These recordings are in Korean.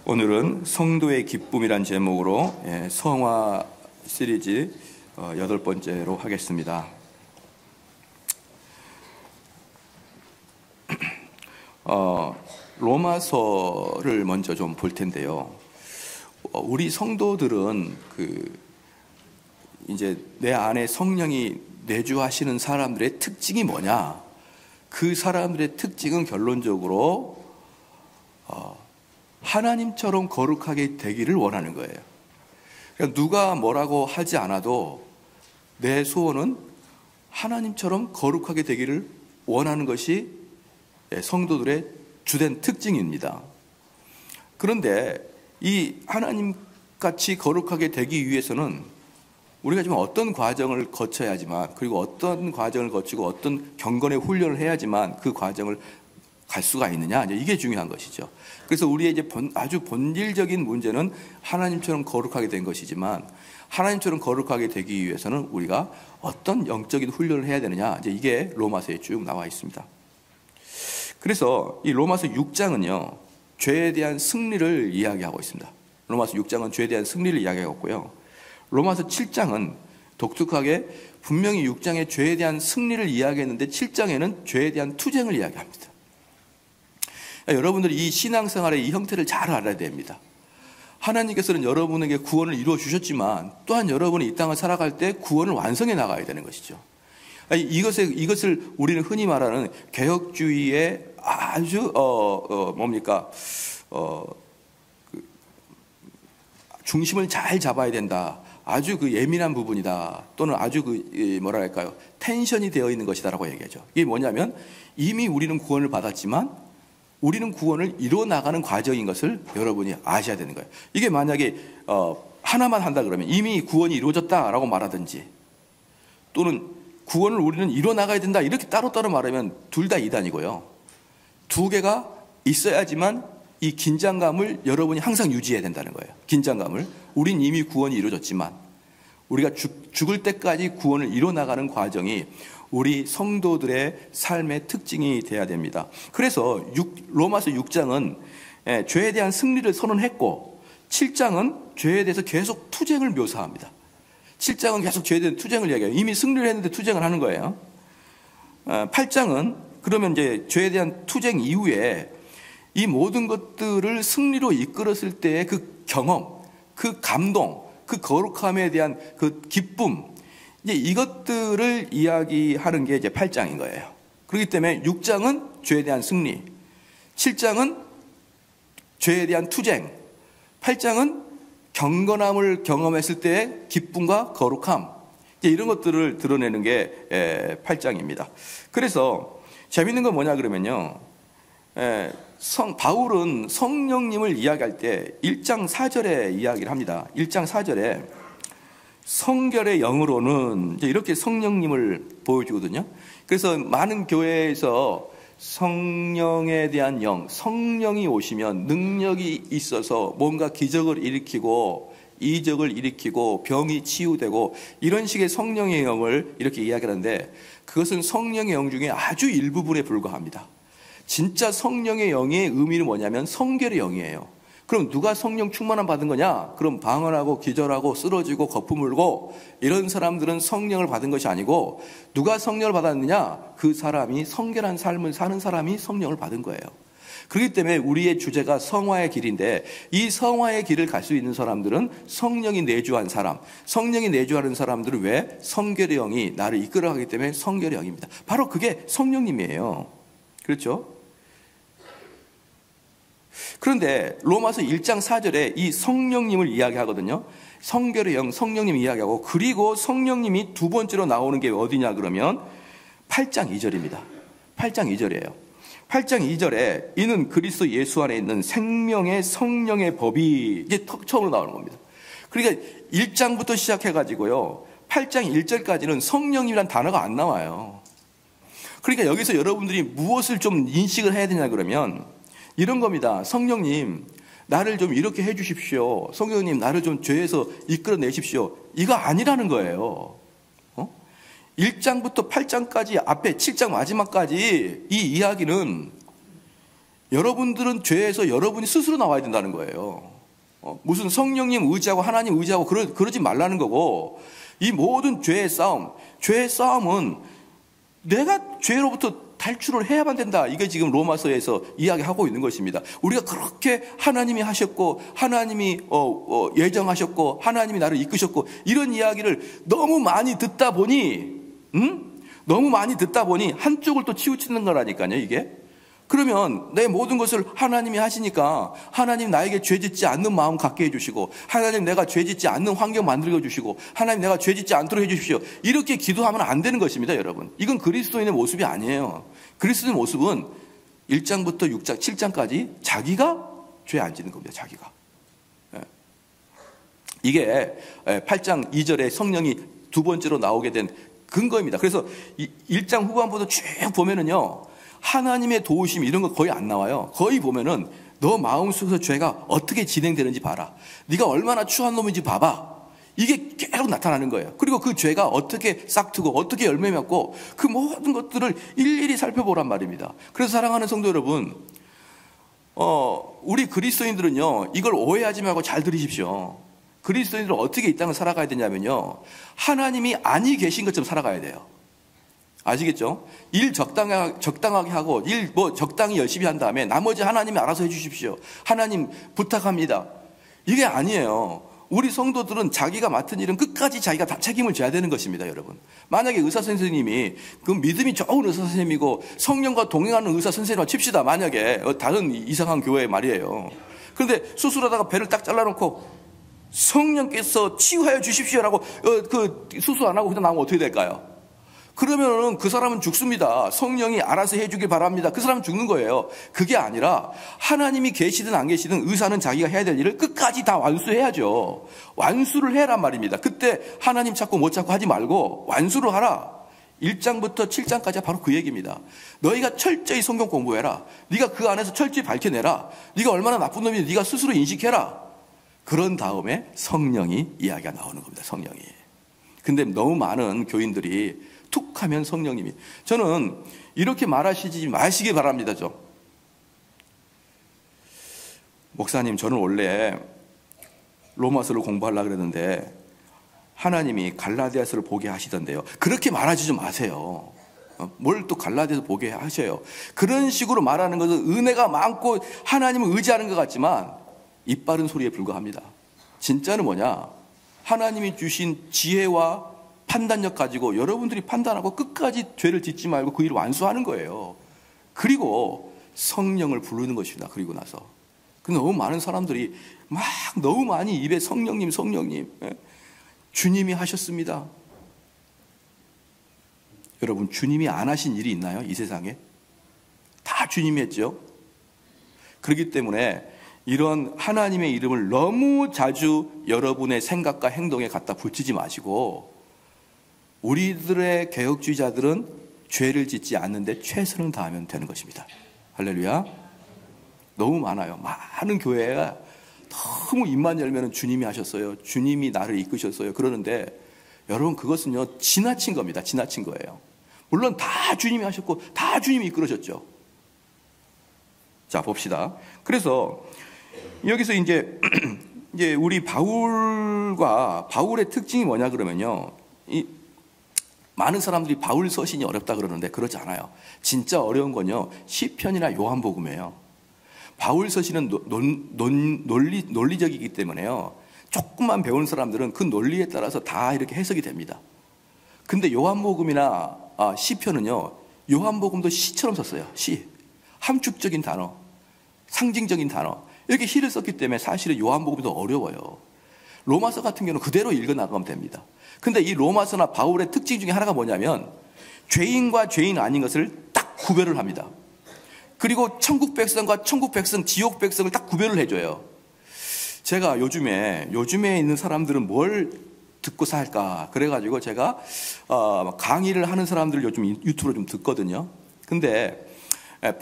오늘은 성도의 기쁨이란 제목으로 성화 시리즈 8번째로 하겠습니다. 로마서를 먼저 좀 볼 텐데요. 우리 성도들은 이제 내 안에 성령이 내주하시는 사람들의 특징이 뭐냐? 그 사람들의 특징은 결론적으로 하나님처럼 거룩하게 되기를 원하는 거예요. 그러니까 누가 뭐라고 하지 않아도 내 소원은 하나님처럼 거룩하게 되기를 원하는 것이 성도들의 주된 특징입니다. 그런데 이 하나님같이 거룩하게 되기 위해서는 우리가 지금 어떤 과정을 거쳐야지만, 그리고 어떤 과정을 거치고 어떤 경건의 훈련을 해야지만 그 과정을 갈 수가 있느냐, 이게 중요한 것이죠. 그래서 우리의 이제 아주 본질적인 문제는 하나님처럼 거룩하게 된 것이지만, 하나님처럼 거룩하게 되기 위해서는 우리가 어떤 영적인 훈련을 해야 되느냐, 이게 로마서에 쭉 나와 있습니다. 그래서 이 로마서 6장은요, 죄에 대한 승리를 이야기하고 있습니다. 로마서 6장은 죄에 대한 승리를 이야기하고 있고요. 로마서 7장은 독특하게 분명히 6장에 죄에 대한 승리를 이야기했는데 7장에는 죄에 대한 투쟁을 이야기합니다. 여러분들이 이 신앙생활의 이 형태를 잘 알아야 됩니다. 하나님께서는 여러분에게 구원을 이루어 주셨지만 또한 여러분이 이 땅을 살아갈 때 구원을 완성해 나가야 되는 것이죠. 이것을 우리는 흔히 말하는 개혁주의의 아주 중심을 잘 잡아야 된다. 아주 예민한 부분이다. 또는 아주 텐션이 되어 있는 것이다라고 얘기하죠. 이게 뭐냐면 이미 우리는 구원을 받았지만 우리는 구원을 이루어 나가는 과정인 것을 여러분이 아셔야 되는 거예요. 이게 만약에 하나만 한다 그러면 이미 구원이 이루어졌다라고 말하든지, 또는 구원을 우리는 이루어 나가야 된다 이렇게 따로따로 말하면 둘 다 이단이고요. 두 개가 있어야지만 이 긴장감을 여러분이 항상 유지해야 된다는 거예요. 긴장감을. 우린 이미 구원이 이루어졌지만 우리가 죽을 때까지 구원을 이루어 나가는 과정이 우리 성도들의 삶의 특징이 돼야 됩니다. 그래서 로마서 6장은 죄에 대한 승리를 선언했고, 7장은 죄에 대해서 계속 투쟁을 묘사합니다. 7장은 계속 죄에 대한 투쟁을 이야기해요. 이미 승리를 했는데 투쟁을 하는 거예요. 8장은 그러면 이제 죄에 대한 투쟁 이후에 이 모든 것들을 승리로 이끌었을 때의 그 경험, 그 감동, 그 거룩함에 대한 그 기쁨, 이제 이것들을 이야기하는 게 이제 8장인 거예요. 그렇기 때문에 6장은 죄에 대한 승리, 7장은 죄에 대한 투쟁, 8장은 경건함을 경험했을 때의 기쁨과 거룩함, 이제 이런 것들을 드러내는 게 8장입니다. 그래서 재밌는 건 뭐냐 그러면요, 바울은 성령님을 이야기할 때 1장 4절에 이야기를 합니다. 1장 4절에 성결의 영으로는 이제 이렇게 성령님을 보여주거든요. 그래서 많은 교회에서 성령에 대한 영, 성령이 오시면 능력이 있어서 뭔가 기적을 일으키고 이적을 일으키고 병이 치유되고 이런 식의 성령의 영을 이렇게 이야기하는데, 그것은 성령의 영 중에 아주 일부분에 불과합니다. 진짜 성령의 영의 의미는 뭐냐면 성결의 영이에요. 그럼 누가 성령 충만함 받은 거냐? 그럼 방언하고 기절하고 쓰러지고 거품 물고 이런 사람들은 성령을 받은 것이 아니고, 누가 성령을 받았느냐? 그 사람이 성결한 삶을 사는 사람이 성령을 받은 거예요. 그렇기 때문에 우리의 주제가 성화의 길인데, 이 성화의 길을 갈 수 있는 사람들은 성령이 내주한 사람, 성령이 내주하는 사람들은 왜? 성결의 영이 나를 이끌어가기 때문에 성결의 영입니다. 바로 그게 성령님이에요. 그렇죠? 그런데 로마서 1장 4절에 이 성령님을 이야기하거든요. 성결의 영, 성령님 이야기하고, 그리고 성령님이 두 번째로 나오는 게 어디냐 그러면 8장 2절입니다. 8장 2절이에요. 8장 2절에 이는 그리스도 예수 안에 있는 생명의 성령의 법이 이게 처음으로 나오는 겁니다. 그러니까 1장부터 시작해가지고요, 8장 1절까지는 성령님이란 단어가 안 나와요. 그러니까 여기서 여러분들이 무엇을 좀 인식을 해야 되냐 그러면 이런 겁니다. 성령님, 나를 좀 이렇게 해 주십시오. 성령님, 나를 좀 죄에서 이끌어내십시오. 이거 아니라는 거예요. 1장부터 8장까지 앞에 7장 마지막까지 이 이야기는 여러분들은 죄에서 여러분이 스스로 나와야 된다는 거예요. 무슨 성령님 의지하고 하나님 의지하고 그러지 말라는 거고, 이 모든 죄의 싸움은 내가 죄로부터 탈출을 해야만 된다. 이게 지금 로마서에서 이야기하고 있는 것입니다. 우리가 그렇게 하나님이 하셨고, 하나님이 예정하셨고, 하나님이 나를 이끄셨고, 이런 이야기를 너무 많이 듣다 보니 한쪽을 또 치우치는 거라니까요, 이게. 그러면 내 모든 것을 하나님이 하시니까 하나님 나에게 죄짓지 않는 마음 갖게 해주시고, 하나님 내가 죄짓지 않는 환경 만들어 주시고, 하나님 내가 죄짓지 않도록 해주십시오. 이렇게 기도하면 안 되는 것입니다, 여러분. 이건 그리스도인의 모습이 아니에요. 그리스도인의 모습은 1장부터 6장, 7장까지 자기가 죄 안 짓는 겁니다, 자기가. 이게 8장 2절에 성령이 두 번째로 나오게 된 근거입니다. 그래서 1장 후반부터 쭉 보면은요, 하나님의 도우심 이런 거 거의 안 나와요. 거의 보면은 너 마음속에서 죄가 어떻게 진행되는지 봐라. 네가 얼마나 추한 놈인지 봐봐. 이게 계속 나타나는 거예요. 그리고 그 죄가 어떻게 싹트고 어떻게 열매 맺고 그 모든 것들을 일일이 살펴보란 말입니다. 그래서 사랑하는 성도 여러분, 우리 그리스도인들은요, 이걸 오해하지 말고 잘 들으십시오. 그리스도인들은 어떻게 이 땅을 살아가야 되냐면요, 하나님이 아니 계신 것처럼 살아가야 돼요. 아시겠죠? 일 적당하게 하고 일 적당히 열심히 한 다음에 나머지 하나님이 알아서 해주십시오. 하나님 부탁합니다. 이게 아니에요. 우리 성도들은 자기가 맡은 일은 끝까지 자기가 다 책임을 져야 되는 것입니다, 여러분. 만약에 의사 선생님이 그 믿음이 좋은 의사 선생님이고 성령과 동행하는 의사 선생님을 칩시다. 만약에 다른 이상한 교회 말이에요. 그런데 수술하다가 배를 딱 잘라놓고 성령께서 치유하여 주십시오라고 그 수술 안 하고 그냥 나오면 어떻게 될까요? 그러면은 그 사람은 죽습니다. 성령이 알아서 해주길 바랍니다. 그 사람은 죽는 거예요. 그게 아니라 하나님이 계시든 안 계시든 의사는 자기가 해야 될 일을 끝까지 다 완수해야죠. 완수를 해란 말입니다. 그때 하나님 찾고 못 찾고 하지 말고 완수를 하라. 1장부터 7장까지 바로 그 얘기입니다. 너희가 철저히 성경 공부해라. 네가 그 안에서 철저히 밝혀내라. 네가 얼마나 나쁜 놈인지 네가 스스로 인식해라. 그런 다음에 성령이 이야기가 나오는 겁니다. 성령이. 근데 너무 많은 교인들이 툭 하면 성령님이, 저는 이렇게 말하시지 마시기 바랍니다. 좀. 목사님, 저는 원래 로마서를 공부하려고 그랬는데 하나님이 갈라디아서를 보게 하시던데요. 그렇게 말하지 좀 마세요. 뭘 또 갈라디아서 보게 하셔요. 그런 식으로 말하는 것은 은혜가 많고 하나님을 의지하는 것 같지만 입 바른 소리에 불과합니다. 진짜는 뭐냐? 하나님이 주신 지혜와 판단력 가지고 여러분들이 판단하고 끝까지 죄를 짓지 말고 그 일을 완수하는 거예요. 그리고 성령을 부르는 것입니다. 그리고 나서. 근데 너무 많은 사람들이 막 너무 많이 입에 성령님 주님이 하셨습니다. 여러분, 주님이 안 하신 일이 있나요? 이 세상에? 다 주님이 했죠. 그렇기 때문에 이런 하나님의 이름을 너무 자주 여러분의 생각과 행동에 갖다 붙이지 마시고, 우리들의 개혁주의자들은 죄를 짓지 않는데 최선을 다하면 되는 것입니다. 할렐루야. 너무 많아요. 많은 교회가 너무 입만 열면 주님이 하셨어요. 주님이 나를 이끄셨어요. 그러는데 여러분, 그것은요 지나친 겁니다. 지나친 거예요. 물론 다 주님이 하셨고 다 주님이 이끌으셨죠. 자, 봅시다. 그래서 여기서 이제 우리 바울의 특징이 뭐냐 그러면요, 많은 사람들이 바울 서신이 어렵다 그러는데 그렇지 않아요. 진짜 어려운 건요, 시편이나 요한복음이에요. 바울 서신은 논리적이기 때문에요, 조금만 배운 사람들은 그 논리에 따라서 다 이렇게 해석이 됩니다. 근데 요한복음이나 시편은요, 요한복음도 시처럼 썼어요. 시. 함축적인 단어, 상징적인 단어, 이렇게 시를 썼기 때문에 사실은 요한복음이 더 어려워요. 로마서 같은 경우는 그대로 읽어나가면 됩니다. 근데 이 로마서나 바울의 특징 중에 하나가 뭐냐면 죄인과 죄인 아닌 것을 딱 구별을 합니다. 그리고 천국 백성과 천국 백성, 지옥 백성을 딱 구별을 해줘요. 제가 요즘에 있는 사람들은 뭘 듣고 살까 그래가지고 제가 강의를 하는 사람들을 요즘 유튜브로 좀 듣거든요. 근데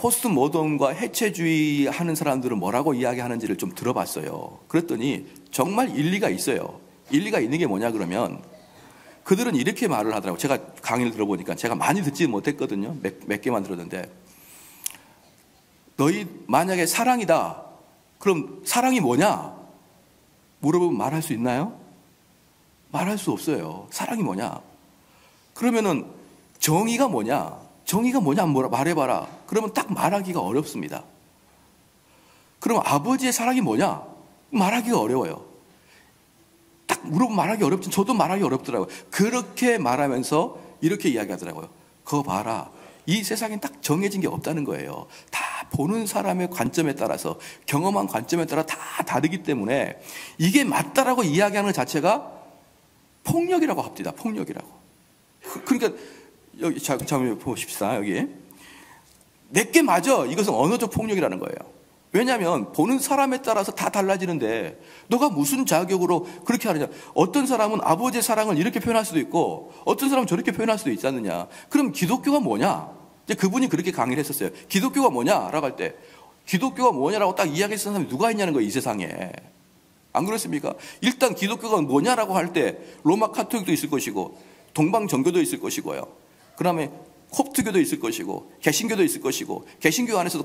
포스트 모던과 해체주의 하는 사람들은 뭐라고 이야기하는지를 좀 들어봤어요. 그랬더니 정말 일리가 있어요. 일리가 있는 게 뭐냐 그러면 그들은 이렇게 말을 하더라고요. 제가 강의를 들어보니까, 제가 많이 듣지 못했거든요. 몇 개만 들었는데, 너희 만약에 사랑이다. 그럼 사랑이 뭐냐? 물어보면 말할 수 있나요? 말할 수 없어요. 사랑이 뭐냐? 그러면은 정의가 뭐냐? 정의가 뭐냐? 말해봐라. 그러면 딱 말하기가 어렵습니다. 그럼 아버지의 사랑이 뭐냐? 말하기가 어려워요. 딱 물어보면 말하기 어렵지. 저도 말하기 어렵더라고요. 그렇게 말하면서 이렇게 이야기하더라고요. 그거 봐라. 이 세상엔 딱 정해진 게 없다는 거예요. 다 보는 사람의 관점에 따라서, 경험한 관점에 따라 다 다르기 때문에 이게 맞다라고 이야기하는 것 자체가 폭력이라고 합니다. 폭력이라고. 그러니까 여기 잠깐 보십시다. 여기 내게 맞아. 이것은 언어적 폭력이라는 거예요. 왜냐하면 보는 사람에 따라서 다 달라지는데 너가 무슨 자격으로 그렇게 하느냐. 어떤 사람은 아버지의 사랑을 이렇게 표현할 수도 있고 어떤 사람은 저렇게 표현할 수도 있지 않느냐. 그럼 기독교가 뭐냐? 이제 그분이 그렇게 강의를 했었어요. 기독교가 뭐냐라고 할 때 기독교가 뭐냐라고 딱 이야기했던 사람이 누가 있냐는 거예요. 이 세상에. 안 그렇습니까? 일단 기독교가 뭐냐라고 할 때 로마 카톨릭도 있을 것이고 동방정교도 있을 것이고요. 그 다음에 콥트교도 있을 것이고 개신교도 있을 것이고 개신교 안에서도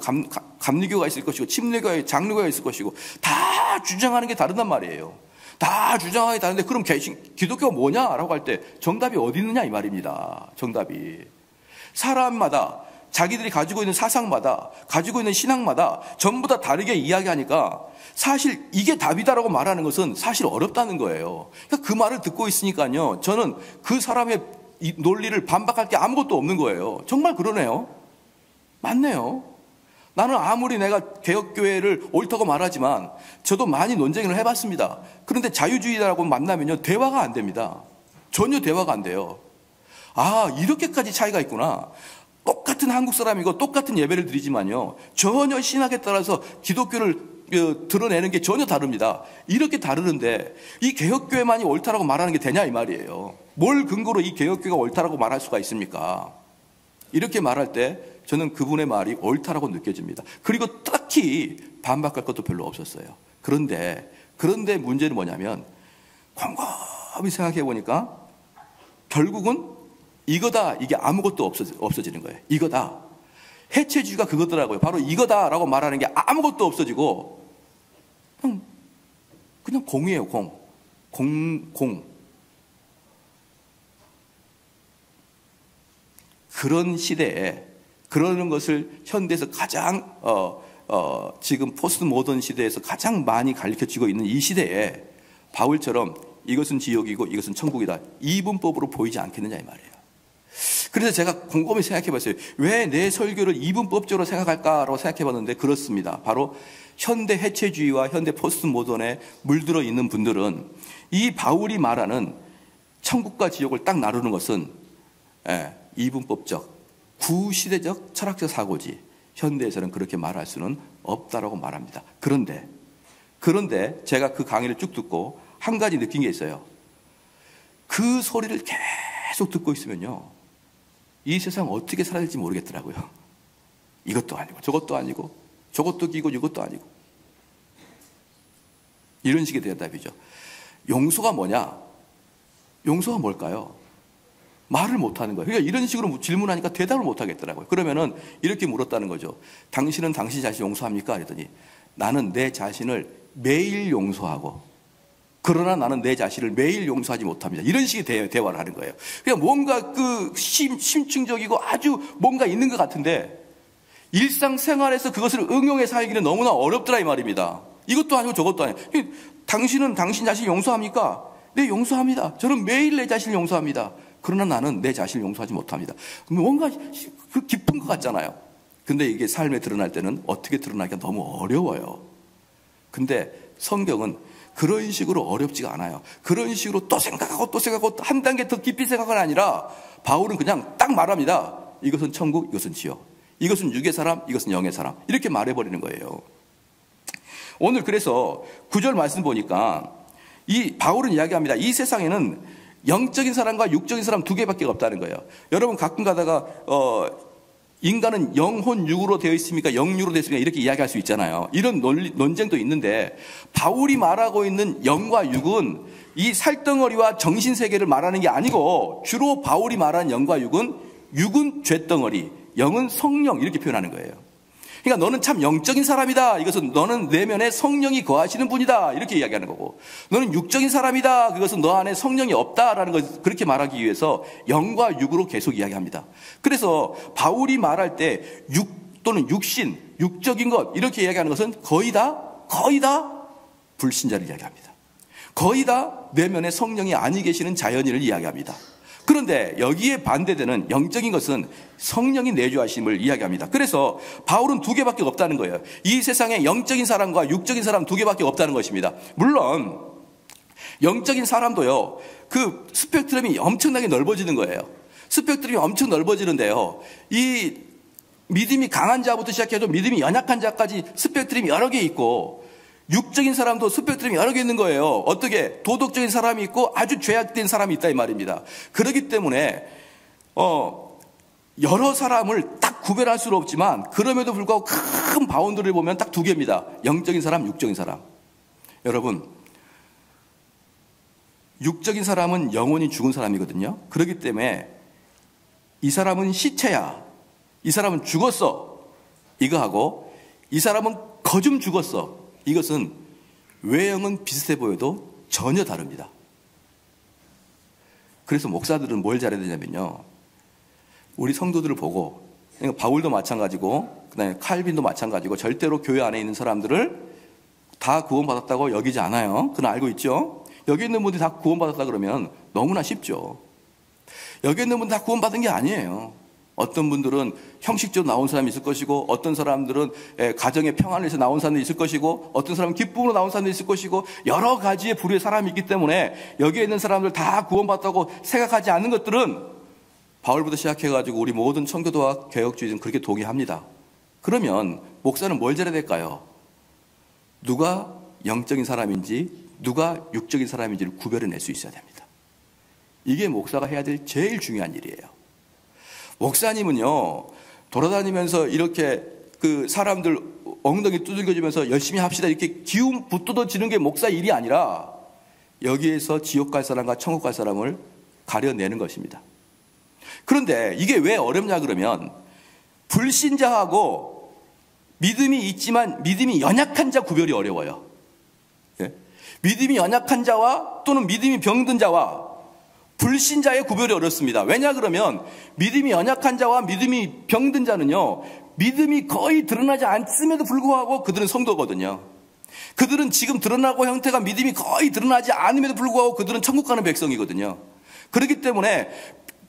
감리교가 있을 것이고 침례교회, 장로교가 있을 것이고 다 주장하는 게 다르단 말이에요. 다 주장하는 게 다른데 그럼 기독교가 뭐냐라고 할 때 정답이 어디 있느냐 이 말입니다. 정답이. 사람마다 자기들이 가지고 있는 사상마다 가지고 있는 신앙마다 전부 다 다르게 이야기하니까 사실 이게 답이다라고 말하는 것은 사실 어렵다는 거예요. 그러니까 그 말을 듣고 있으니까요. 저는 그 사람의 이 논리를 반박할 게 아무것도 없는 거예요. 정말 그러네요. 맞네요. 나는 아무리 내가 개혁교회를 옳다고 말하지만 저도 많이 논쟁을 해봤습니다. 그런데 자유주의자라고 만나면요. 대화가 안 됩니다. 전혀 대화가 안 돼요. 아, 이렇게까지 차이가 있구나. 똑같은 한국 사람이고 똑같은 예배를 드리지만요. 전혀 신학에 따라서 기독교를 드러내는 게 전혀 다릅니다. 이렇게 다르는데 이 개혁교회만이 옳다라고 말하는 게 되냐 이 말이에요. 뭘 근거로 이 개혁교회가 옳다라고 말할 수가 있습니까? 이렇게 말할 때 저는 그분의 말이 옳다라고 느껴집니다. 그리고 딱히 반박할 것도 별로 없었어요. 그런데 문제는 뭐냐면 곰곰이 생각해 보니까 결국은 이거다. 이게 아무것도 없어지는 거예요. 이거다. 해체주의가 그거더라고요. 바로 이거다라고 말하는 게 아무것도 없어지고 그냥 공이에요. 공. 그런 시대에 그러는 것을 현대에서 가장 지금 포스트 모던 시대에서 가장 많이 가르쳐지고 있는 이 시대에 바울처럼 이것은 지옥이고 이것은 천국이다. 이분법으로 보이지 않겠느냐 이 말이에요. 그래서 제가 곰곰이 생각해 봤어요. 왜 내 설교를 이분법적으로 생각할까라고 생각해 봤는데 그렇습니다. 바로 현대 해체주의와 현대 포스트 모던에 물들어 있는 분들은 이 바울이 말하는 천국과 지옥을 딱 나누는 것은 이분법적, 구시대적 철학적 사고지 현대에서는 그렇게 말할 수는 없다라고 말합니다. 그런데 제가 그 강의를 쭉 듣고 한 가지 느낀 게 있어요. 그 소리를 계속 듣고 있으면요. 이 세상 어떻게 살아야 될지 모르겠더라고요. 이것도 아니고 저것도 아니고 저것도 끼고 이것도 아니고 이런 식의 대답이죠. 용서가 뭐냐? 용서가 뭘까요? 말을 못하는 거예요. 그러니까 이런 식으로 질문하니까 대답을 못하겠더라고요. 그러면은 이렇게 물었다는 거죠. 당신은 당신 자신 용서합니까? 그랬더니 나는 내 자신을 매일 용서하고 그러나 나는 내 자신을 매일 용서하지 못합니다. 이런 식의 대화를 하는 거예요. 그냥 뭔가 심층적이고 아주 뭔가 있는 것 같은데 일상생활에서 그것을 응용해 살기는 너무나 어렵더라 이 말입니다. 이것도 아니고 저것도 아니고. 당신은 당신 자신 용서합니까? 네, 용서합니다. 저는 매일 내 자신을 용서합니다. 그러나 나는 내 자신을 용서하지 못합니다. 뭔가 깊은 것 같잖아요. 근데 이게 삶에 드러날 때는 어떻게 드러나기가 너무 어려워요. 근데 성경은 그런 식으로 어렵지가 않아요. 그런 식으로 또 생각하고 한 단계 더 깊이 생각은 아니라 바울은 그냥 딱 말합니다. 이것은 천국, 이것은 지옥. 이것은 육의 사람, 이것은 영의 사람. 이렇게 말해버리는 거예요. 오늘 그래서 9절 말씀 보니까 이 바울은 이야기합니다. 이 세상에는 영적인 사람과 육적인 사람 두 개밖에 없다는 거예요. 여러분 가끔 가다가 인간은 영혼 육으로 되어 있습니까? 영육으로 되어 있습니까? 이렇게 이야기할 수 있잖아요. 이런 논쟁도 있는데 바울이 말하고 있는 영과 육은 이 살덩어리와 정신세계를 말하는 게 아니고 주로 바울이 말하는 영과 육은 죄덩어리, 영은 성령 이렇게 표현하는 거예요. 그러니까 너는 참 영적인 사람이다. 이것은 너는 내면에 성령이 거하시는 분이다. 이렇게 이야기하는 거고, 너는 육적인 사람이다. 그것은 너 안에 성령이 없다라는 것, 그렇게 말하기 위해서 영과 육으로 계속 이야기합니다. 그래서 바울이 말할 때 육 또는 육신, 육적인 것 이렇게 이야기하는 것은 거의 다 불신자를 이야기합니다. 거의 다 내면에 성령이 아니 계시는 자연인을 이야기합니다. 그런데 여기에 반대되는 영적인 것은 성령이 내주하심을 이야기합니다. 그래서 바울은 두 개밖에 없다는 거예요. 이 세상에 영적인 사람과 육적인 사람 두 개밖에 없다는 것입니다. 물론 영적인 사람도요, 그 스펙트럼이 엄청나게 넓어지는 거예요. 스펙트럼이 엄청 넓어지는데요, 이 믿음이 강한 자부터 시작해서 믿음이 연약한 자까지 스펙트럼이 여러 개 있고, 육적인 사람도 스펙트럼이 여러 개 있는 거예요. 어떻게? 도덕적인 사람이 있고 아주 죄악된 사람이 있다 이 말입니다. 그렇기 때문에 여러 사람을 딱 구별할 수는 없지만, 그럼에도 불구하고 큰 바운드를 보면 딱 두 개입니다. 영적인 사람, 육적인 사람. 여러분, 육적인 사람은 영혼이 죽은 사람이거든요. 그렇기 때문에 이 사람은 시체야, 이 사람은 죽었어, 이거 하고 이 사람은 거좀 죽었어, 이것은 외형은 비슷해 보여도 전혀 다릅니다. 그래서 목사들은 뭘 잘해야 되냐면요, 우리 성도들을 보고, 그러니까 바울도 마찬가지고 그다음에 칼빈도 마찬가지고, 절대로 교회 안에 있는 사람들을 다 구원받았다고 여기지 않아요. 그건 알고 있죠. 여기 있는 분들이 다 구원받았다 그러면 너무나 쉽죠. 여기 있는 분들 다 구원받은 게 아니에요. 어떤 분들은 형식적으로 나온 사람이 있을 것이고, 어떤 사람들은 가정의 평안을 위해서 나온 사람이 있을 것이고, 어떤 사람은 기쁨으로 나온 사람이 있을 것이고, 여러 가지의 부류의 사람이 있기 때문에 여기에 있는 사람들 다 구원받았다고 생각하지 않는 것들은 바울부터 시작해가지고 우리 모든 청교도와 개혁주의는 그렇게 동의합니다. 그러면 목사는 뭘 잘해야 될까요? 누가 영적인 사람인지 누가 육적인 사람인지를 구별해낼 수 있어야 됩니다. 이게 목사가 해야 될 제일 중요한 일이에요. 목사님은요, 돌아다니면서 이렇게 그 사람들 엉덩이 두들겨주면서 열심히 합시다 이렇게 기운 붙들어지는 게 목사 일이 아니라, 여기에서 지옥 갈 사람과 천국 갈 사람을 가려내는 것입니다. 그런데 이게 왜 어렵냐 그러면, 불신자하고 믿음이 있지만 믿음이 연약한 자 구별이 어려워요. 믿음이 연약한 자와 또는 믿음이 병든 자와 불신자의 구별이 어렵습니다. 왜냐 그러면 믿음이 연약한 자와 믿음이 병든 자는요, 믿음이 거의 드러나지 않음에도 불구하고 그들은 성도거든요. 그들은 지금 드러나고 형태가 믿음이 거의 드러나지 않음에도 불구하고 그들은 천국 가는 백성이거든요. 그렇기 때문에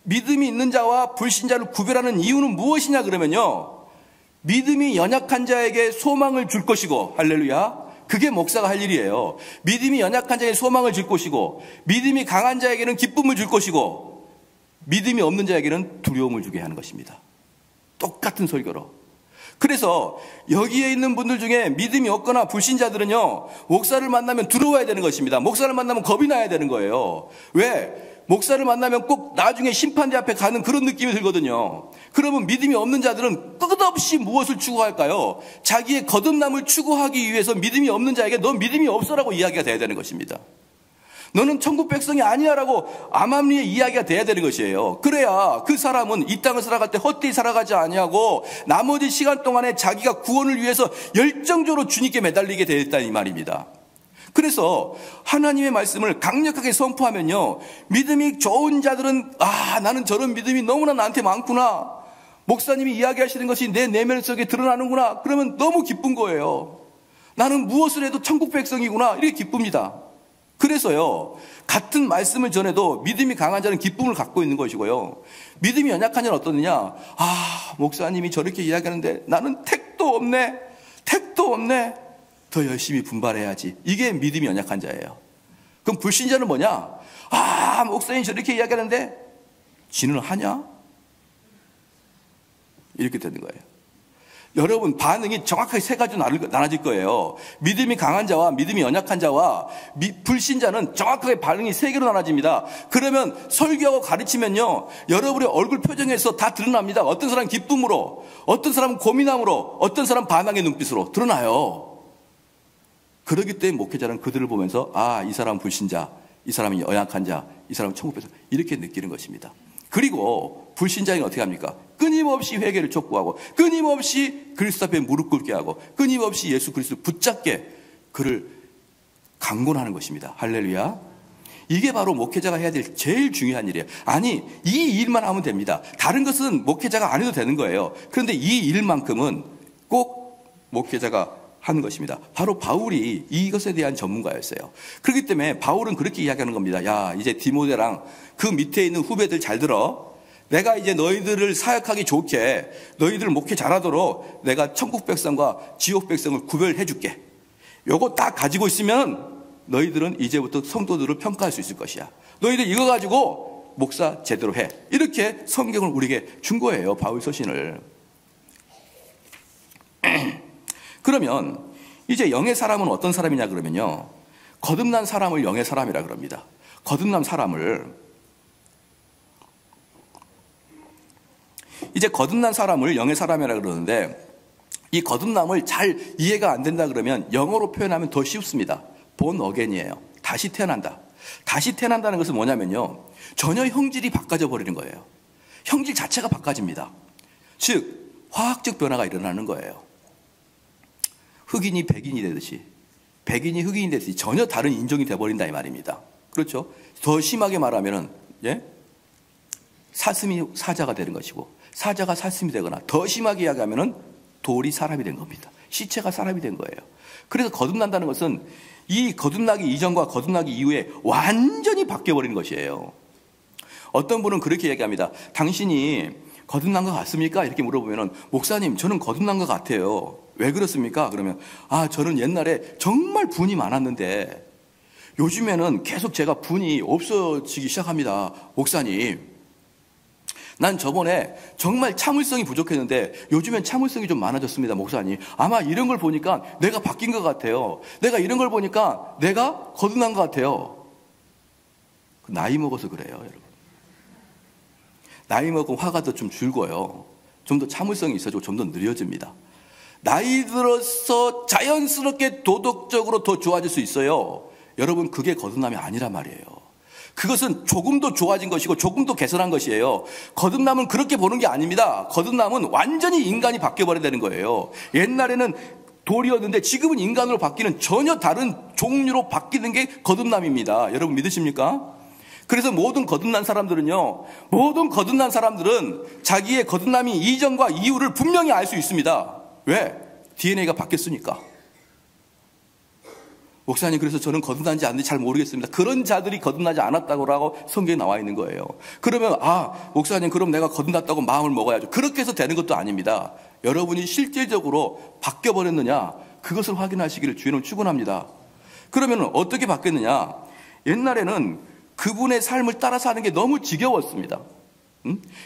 믿음이 있는 자와 불신자를 구별하는 이유는 무엇이냐 그러면요, 믿음이 연약한 자에게 소망을 줄 것이고, 할렐루야, 그게 목사가 할 일이에요. 믿음이 연약한 자에게 소망을 줄 것이고, 믿음이 강한 자에게는 기쁨을 줄 것이고, 믿음이 없는 자에게는 두려움을 주게 하는 것입니다. 똑같은 설교로. 그래서 여기에 있는 분들 중에 믿음이 없거나 불신자들은요, 목사를 만나면 두려워야 되는 것입니다. 목사를 만나면 겁이 나야 되는 거예요. 왜? 목사를 만나면 꼭 나중에 심판대 앞에 가는 그런 느낌이 들거든요. 그러면 믿음이 없는 자들은 끝없이 무엇을 추구할까요? 자기의 거듭남을 추구하기 위해서 믿음이 없는 자에게 너 믿음이 없어라고 이야기가 돼야 되는 것입니다. 너는 천국 백성이 아니야라고 암암리에 이야기가 돼야 되는 것이에요. 그래야 그 사람은 이 땅을 살아갈 때 헛되이 살아가지 아니하고 나머지 시간 동안에 자기가 구원을 위해서 열정적으로 주님께 매달리게 되었다는 이 말입니다. 그래서 하나님의 말씀을 강력하게 선포하면요, 믿음이 좋은 자들은 나는 저런 믿음이 너무나 나한테 많구나, 목사님이 이야기하시는 것이 내 내면 속에 드러나는구나, 그러면 너무 기쁜 거예요. 나는 무엇을 해도 천국 백성이구나, 이렇게 기쁩니다. 그래서요, 같은 말씀을 전해도 믿음이 강한 자는 기쁨을 갖고 있는 것이고요, 믿음이 연약한 자는 어떠느냐, 목사님이 저렇게 이야기하는데 나는 택도 없네, 더 열심히 분발해야지, 이게 믿음이 연약한 자예요. 그럼 불신자는 뭐냐? 목사님 저렇게 이야기하는데 지는 하냐? 이렇게 되는 거예요. 여러분, 반응이 정확하게 세 가지로 나눠질 거예요. 믿음이 강한 자와 믿음이 연약한 자와 불신자는 정확하게 반응이 세 개로 나눠집니다. 그러면 설교하고 가르치면요, 여러분의 얼굴 표정에서 다 드러납니다. 어떤 사람은 기쁨으로, 어떤 사람은 고민함으로, 어떤 사람은 반항의 눈빛으로 드러나요. 그렇기 때문에 목회자는 그들을 보면서 이 사람은 불신자, 이 사람은 연약한 자, 이 사람은 천국 백성, 이렇게 느끼는 것입니다. 그리고 불신자는 어떻게 합니까? 끊임없이 회개를 촉구하고 끊임없이 그리스도 앞에 무릎 꿇게 하고 끊임없이 예수 그리스도를 붙잡게 그를 강권하는 것입니다. 할렐루야. 이게 바로 목회자가 해야 될 제일 중요한 일이에요. 아니, 이 일만 하면 됩니다. 다른 것은 목회자가 안 해도 되는 거예요. 그런데 이 일만큼은 꼭 목회자가 하는 것입니다. 바로 바울이 이것에 대한 전문가였어요. 그렇기 때문에 바울은 그렇게 이야기하는 겁니다. 야, 이제 디모데랑 그 밑에 있는 후배들 잘 들어. 내가 이제 너희들을 사역하기 좋게, 너희들 목회 잘하도록 내가 천국 백성과 지옥 백성을 구별해 줄게. 요거 딱 가지고 있으면 너희들은 이제부터 성도들을 평가할 수 있을 것이야. 너희들 이거 가지고 목사 제대로 해. 이렇게 성경을 우리에게 준 거예요. 바울 서신을. 그러면 이제 영의 사람은 어떤 사람이냐 그러면요. 거듭난 사람을 영의 사람이라 그럽니다. 거듭난 사람을 영의 사람이라 그러는데 이 거듭남을 잘 이해가 안 된다 그러면 영어로 표현하면 더 쉽습니다. born again이에요. 다시 태어난다. 다시 태어난다는 것은 뭐냐면요. 전혀 형질이 바꿔져 버리는 거예요. 형질 자체가 바꿔집니다. 즉 화학적 변화가 일어나는 거예요. 흑인이 백인이 되듯이 백인이 흑인이 되듯이 전혀 다른 인종이 돼버린다 이 말입니다. 그렇죠? 더 심하게 말하면은 사슴이 사자가 되는 것이고 사자가 사슴이 되거나 더 심하게 이야기하면은 돌이 사람이 된 겁니다. 시체가 사람이 된 거예요. 그래서 거듭난다는 것은 이 거듭나기 이전과 거듭나기 이후에 완전히 바뀌어버리는 것이에요. 어떤 분은 그렇게 얘기합니다. 당신이 거듭난 것 같습니까? 이렇게 물어보면은 목사님 저는 거듭난 것 같아요. 왜 그렇습니까? 그러면 저는 옛날에 정말 분이 많았는데 요즘에는 계속 제가 분이 없어지기 시작합니다. 목사님, 난 저번에 정말 참을성이 부족했는데 요즘엔 참을성이 좀 많아졌습니다. 목사님, 아마 이런 걸 보니까 내가 바뀐 것 같아요. 내가 이런 걸 보니까 내가 거듭난 것 같아요. 나이 먹어서 그래요, 여러분. 나이 먹으면 화가 더 좀 줄고요. 좀 더 참을성이 있어지고 좀 더 느려집니다. 나이 들어서 자연스럽게 도덕적으로 더 좋아질 수 있어요. 여러분, 그게 거듭남이 아니란 말이에요. 그것은 조금 더 좋아진 것이고 조금 더 개선한 것이에요. 거듭남은 그렇게 보는 게 아닙니다. 거듭남은 완전히 인간이 바뀌어버려야 되는 거예요. 옛날에는 돌이었는데 지금은 인간으로 바뀌는 전혀 다른 종류로 바뀌는 게 거듭남입니다. 여러분 믿으십니까? 그래서 모든 거듭난 사람들은 자기의 거듭남이 이전과 이후를 분명히 알 수 있습니다. 왜? DNA가 바뀌었으니까. 목사님, 그래서 저는 거듭난지 않는지 잘 모르겠습니다. 그런 자들이 거듭나지 않았다고 성경에 나와 있는 거예요. 그러면 목사님, 그럼 내가 거듭났다고 마음을 먹어야죠. 그렇게 해서 되는 것도 아닙니다. 여러분이 실질적으로 바뀌어버렸느냐, 그것을 확인하시기를 주님은 축원합니다. 그러면 어떻게 바뀌었느냐? 옛날에는 그분의 삶을 따라 사는 게 너무 지겨웠습니다.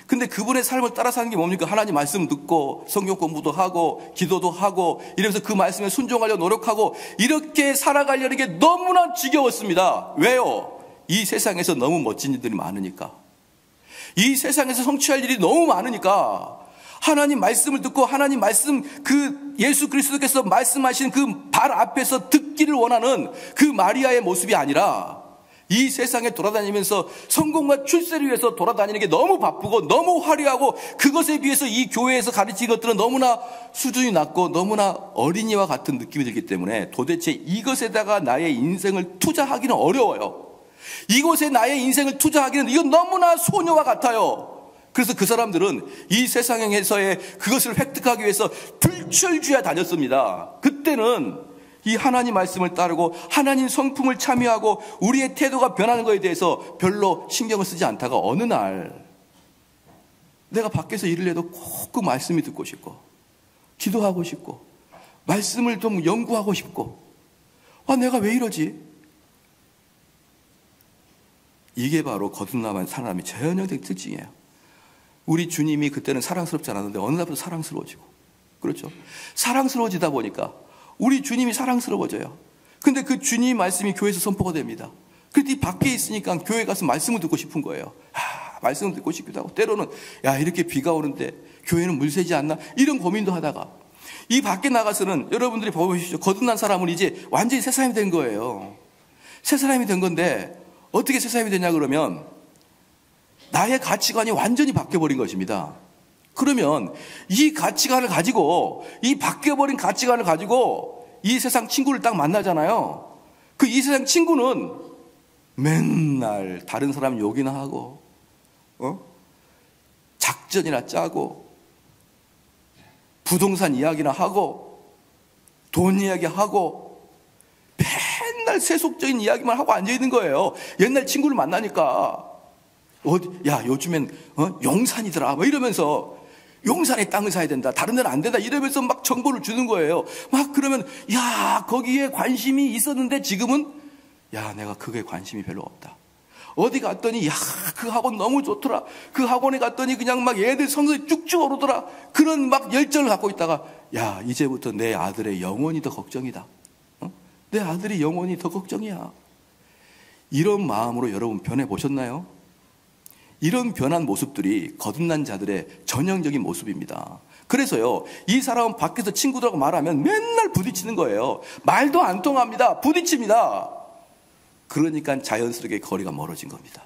근데 그분의 삶을 따라 사는 게 뭡니까? 하나님 말씀 듣고 성경 공부도 하고 기도도 하고 이러면서 그 말씀에 순종하려고 노력하고 이렇게 살아가려는 게 너무나 지겨웠습니다. 왜요? 이 세상에서 너무 멋진 일들이 많으니까. 이 세상에서 성취할 일이 너무 많으니까 하나님 말씀을 듣고 하나님 말씀, 그 예수 그리스도께서 말씀하신 그 발 앞에서 듣기를 원하는 그 마리아의 모습이 아니라 이 세상에 돌아다니면서 성공과 출세를 위해서 돌아다니는 게 너무 바쁘고 너무 화려하고 그것에 비해서 이 교회에서 가르친 것들은 너무나 수준이 낮고 너무나 어린이와 같은 느낌이 들기 때문에 도대체 이것에다가 나의 인생을 투자하기는 어려워요. 이곳에 나의 인생을 투자하기는 이건 너무나 소녀와 같아요. 그래서 그 사람들은 이 세상에서의 그것을 획득하기 위해서 불철주야 다녔습니다. 그때는 이 하나님 말씀을 따르고 하나님 성품을 참여하고 우리의 태도가 변하는 것에 대해서 별로 신경을 쓰지 않다가 어느 날 내가 밖에서 일을 해도 꼭 그 말씀이 듣고 싶고 기도하고 싶고 말씀을 좀 연구하고 싶고 내가 왜 이러지? 이게 바로 거듭난 사람의 전형적인 특징이에요. 우리 주님이 그때는 사랑스럽지 않았는데 어느 날부터 사랑스러워지고, 그렇죠? 사랑스러워지다 보니까 우리 주님이 사랑스러워져요. 근데 그 주님 말씀이 교회에서 선포가 됩니다. 그런데 이 밖에 있으니까 교회 가서 말씀을 듣고 싶은 거예요. 말씀을 듣고 싶기도 하고, 때로는 이렇게 비가 오는데 교회는 물 새지 않나? 이런 고민도 하다가 이 밖에 나가서는 여러분들이 보십시오. 거듭난 사람은 이제 완전히 새 사람이 된 거예요. 새 사람이 된 건데 어떻게 새 사람이 되냐 그러면 나의 가치관이 완전히 바뀌어버린 것입니다. 그러면 이 가치관을 가지고, 이 바뀌어버린 가치관을 가지고 이 세상 친구를 딱 만나잖아요. 그 이 세상 친구는 맨날 다른 사람 욕이나 하고, 작전이나 짜고, 부동산 이야기나 하고, 돈 이야기하고, 맨날 세속적인 이야기만 하고 앉아있는 거예요. 옛날 친구를 만나니까 야 요즘엔 용산이더라 뭐 이러면서, 용산에 땅을 사야 된다, 다른 데는 안 된다 이러면서 막 정보를 주는 거예요. 막 그러면 야 거기에 관심이 있었는데 지금은 야 내가 그게 관심이 별로 없다. 어디 갔더니 야 그 학원 너무 좋더라, 그 학원에 갔더니 그냥 막 애들 성적이 쭉쭉 오르더라, 그런 막 열정을 갖고 있다가 야 이제부터 내 아들의 영혼이 더 걱정이다, 내 아들이 영혼이 더 걱정이야. 이런 마음으로 여러분 변해보셨나요? 이런 변한 모습들이 거듭난 자들의 전형적인 모습입니다. 그래서요, 이 사람은 밖에서 친구들하고 말하면 맨날 부딪히는 거예요. 말도 안 통합니다. 부딪힙니다. 그러니까 자연스럽게 거리가 멀어진 겁니다.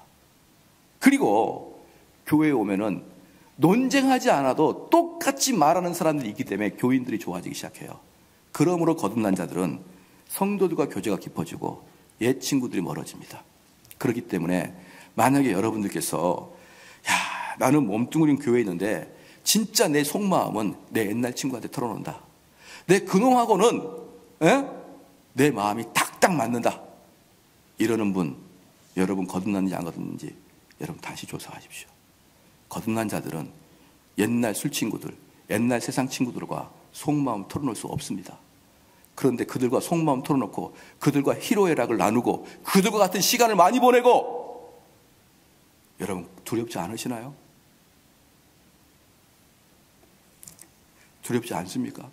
그리고 교회에 오면은 논쟁하지 않아도 똑같이 말하는 사람들이 있기 때문에 교인들이 좋아지기 시작해요. 그러므로 거듭난 자들은 성도들과 교제가 깊어지고 옛 친구들이 멀어집니다. 그렇기 때문에 만약에 여러분들께서 야 나는 몸뚱이린 교회에 있는데 진짜 내 속마음은 내 옛날 친구한테 털어놓는다, 내 그놈하고는 내 마음이 탁탁 맞는다, 이러는 분, 여러분 거듭났는지 안 거듭났는지 여러분 다시 조사하십시오. 거듭난 자들은 옛날 술 친구들, 옛날 세상 친구들과 속마음 털어놓을 수 없습니다. 그런데 그들과 속마음 털어놓고 그들과 희로애락을 나누고 그들과 같은 시간을 많이 보내고, 여러분 두렵지 않으시나요? 두렵지 않습니까?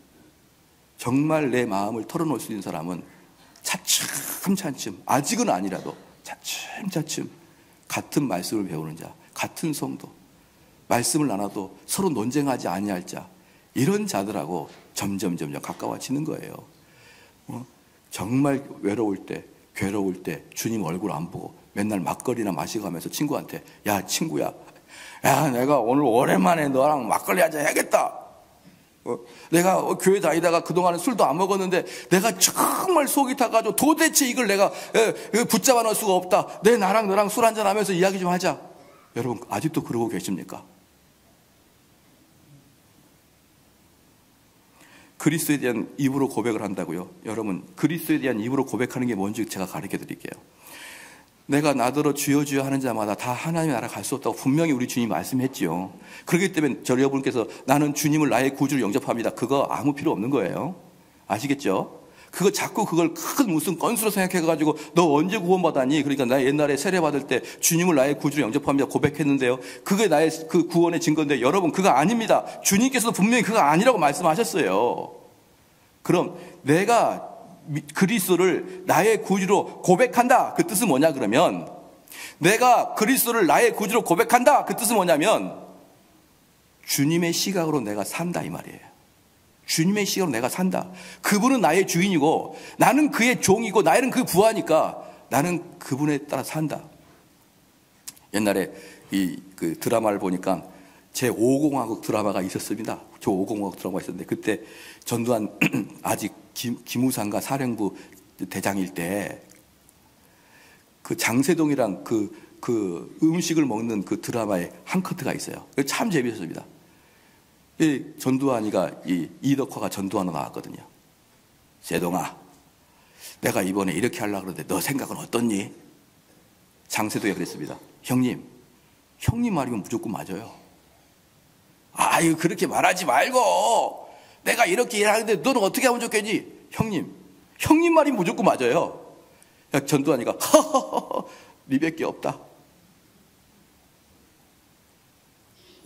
정말 내 마음을 털어놓을 수 있는 사람은 차츰차츰, 아직은 아니라도 차츰차츰 같은 말씀을 배우는 자, 같은 성도, 말씀을 나눠도 서로 논쟁하지 아니할 자, 이런 자들하고 점점 가까워지는 거예요. 정말 외로울 때, 괴로울 때 주님 얼굴 안 보고 맨날 막걸리나 마시가면서 친구한테 야 친구야, 야 내가 오늘 오랜만에 너랑 막걸리 한잔 해야겠다, 내가 교회 다니다가 그동안은 술도 안 먹었는데 내가 정말 속이 타가지고 도대체 이걸 내가 붙잡아 놓을 수가 없다, 나랑 너랑 술 한잔 하면서 이야기 좀 하자. 여러분 아직도 그러고 계십니까? 그리스도에 대한 입으로 고백을 한다고요? 여러분 그리스도에 대한 입으로 고백하는 게 뭔지 제가 가르쳐 드릴게요. 내가 나더러 주여 주여 하는 자마다 다 하나님의 나라 갈 수 없다고 분명히 우리 주님이 말씀했지요. 그렇기 때문에 저 여러분께서 나는 주님을 나의 구주로 영접합니다, 그거 아무 필요 없는 거예요. 아시겠죠? 그거 자꾸 그걸 큰 무슨 건수로 생각해가지고 너 언제 구원받았니? 그러니까 나 옛날에 세례받을 때 주님을 나의 구주로 영접합니다 고백했는데요, 그게 나의 그 구원의 증거인데, 여러분 그거 아닙니다. 주님께서도 분명히 그거 아니라고 말씀하셨어요. 그럼 내가 그리스도를 나의 구주로 고백한다, 그 뜻은 뭐냐 그러면, 내가 그리스도를 나의 구주로 고백한다, 그 뜻은 뭐냐면 주님의 시각으로 내가 산다 이 말이에요. 주님의 시각으로 내가 산다. 그분은 나의 주인이고 나는 그의 종이고 나는 그 부하니까 나는 그분에 따라 산다. 옛날에 그 드라마를 보니까 제5공화국 드라마가 있었습니다. 제5공화국 드라마가 있었는데 그때 전두환 아직 기무상가 사령부 대장일 때 그 장세동이랑 그 음식을 먹는 그 드라마에 한 커트가 있어요. 참 재밌었습니다. 이 전두환이가 이덕화가 전두환으로 나왔거든요. 세동아, 내가 이번에 이렇게 하려고 그러는데 너 생각은 어떻니? 장세동이 그랬습니다. 형님 말이면 무조건 맞아요. 아유 그렇게 말하지 말고 내가 이렇게 일하는데 너는 어떻게 하면 좋겠니? 형님 말이 무조건 맞아요. 전두환이가 허허허 니밖에 없다.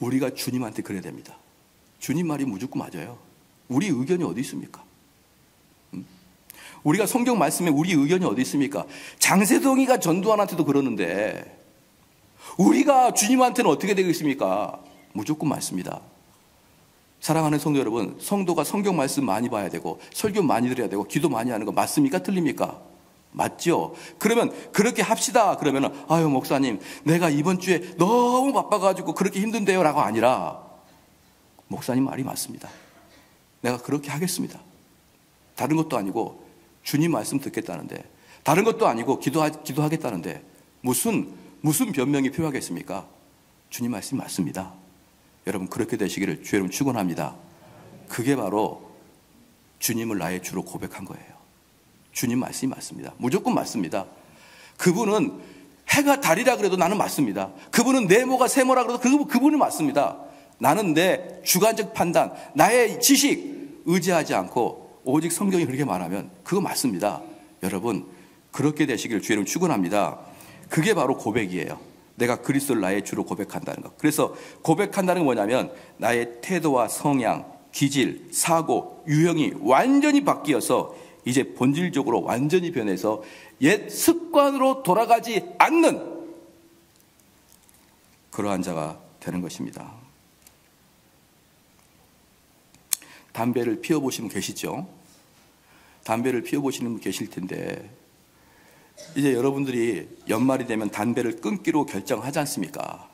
우리가 주님한테 그래야 됩니다. 주님 말이 무조건 맞아요. 우리 의견이 어디 있습니까? 우리가 성경 말씀에 우리 의견이 어디 있습니까? 장세동이가 전두환한테도 그러는데 우리가 주님한테는 어떻게 되겠습니까? 무조건 맞습니다. 사랑하는 성도 여러분, 성도가 성경 말씀 많이 봐야 되고 설교 많이 들어야 되고 기도 많이 하는 거 맞습니까? 틀립니까? 맞죠? 그러면 그렇게 합시다. 그러면은 아유 목사님 내가 이번 주에 너무 바빠가지고 그렇게 힘든데요 라고 아니라 목사님 말이 맞습니다. 내가 그렇게 하겠습니다. 다른 것도 아니고 주님 말씀 듣겠다는데, 다른 것도 아니고 기도하겠다는데 무슨 변명이 필요하겠습니까? 주님 말씀이 맞습니다. 여러분 그렇게 되시기를 주의 이름 축원합니다. 그게 바로 주님을 나의 주로 고백한 거예요. 주님 말씀이 맞습니다. 무조건 맞습니다. 그분은 해가 달이라 그래도 나는 맞습니다. 그분은 네모가 세모라 그래도 그분은 맞습니다. 나는 내 주관적 판단, 나의 지식 의지하지 않고 오직 성경이 그렇게 말하면 그거 맞습니다. 여러분 그렇게 되시기를 주의 이름 축원합니다. 그게 바로 고백이에요. 내가 그리스도를 나의 주로 고백한다는 것. 그래서 고백한다는 게 뭐냐면 나의 태도와 성향, 기질, 사고, 유형이 완전히 바뀌어서 이제 본질적으로 완전히 변해서 옛 습관으로 돌아가지 않는 그러한 자가 되는 것입니다. 담배를 피워보시는 분 계시죠? 담배를 피워보시는 분 계실 텐데 이제 여러분들이 연말이 되면 담배를 끊기로 결정하지 않습니까?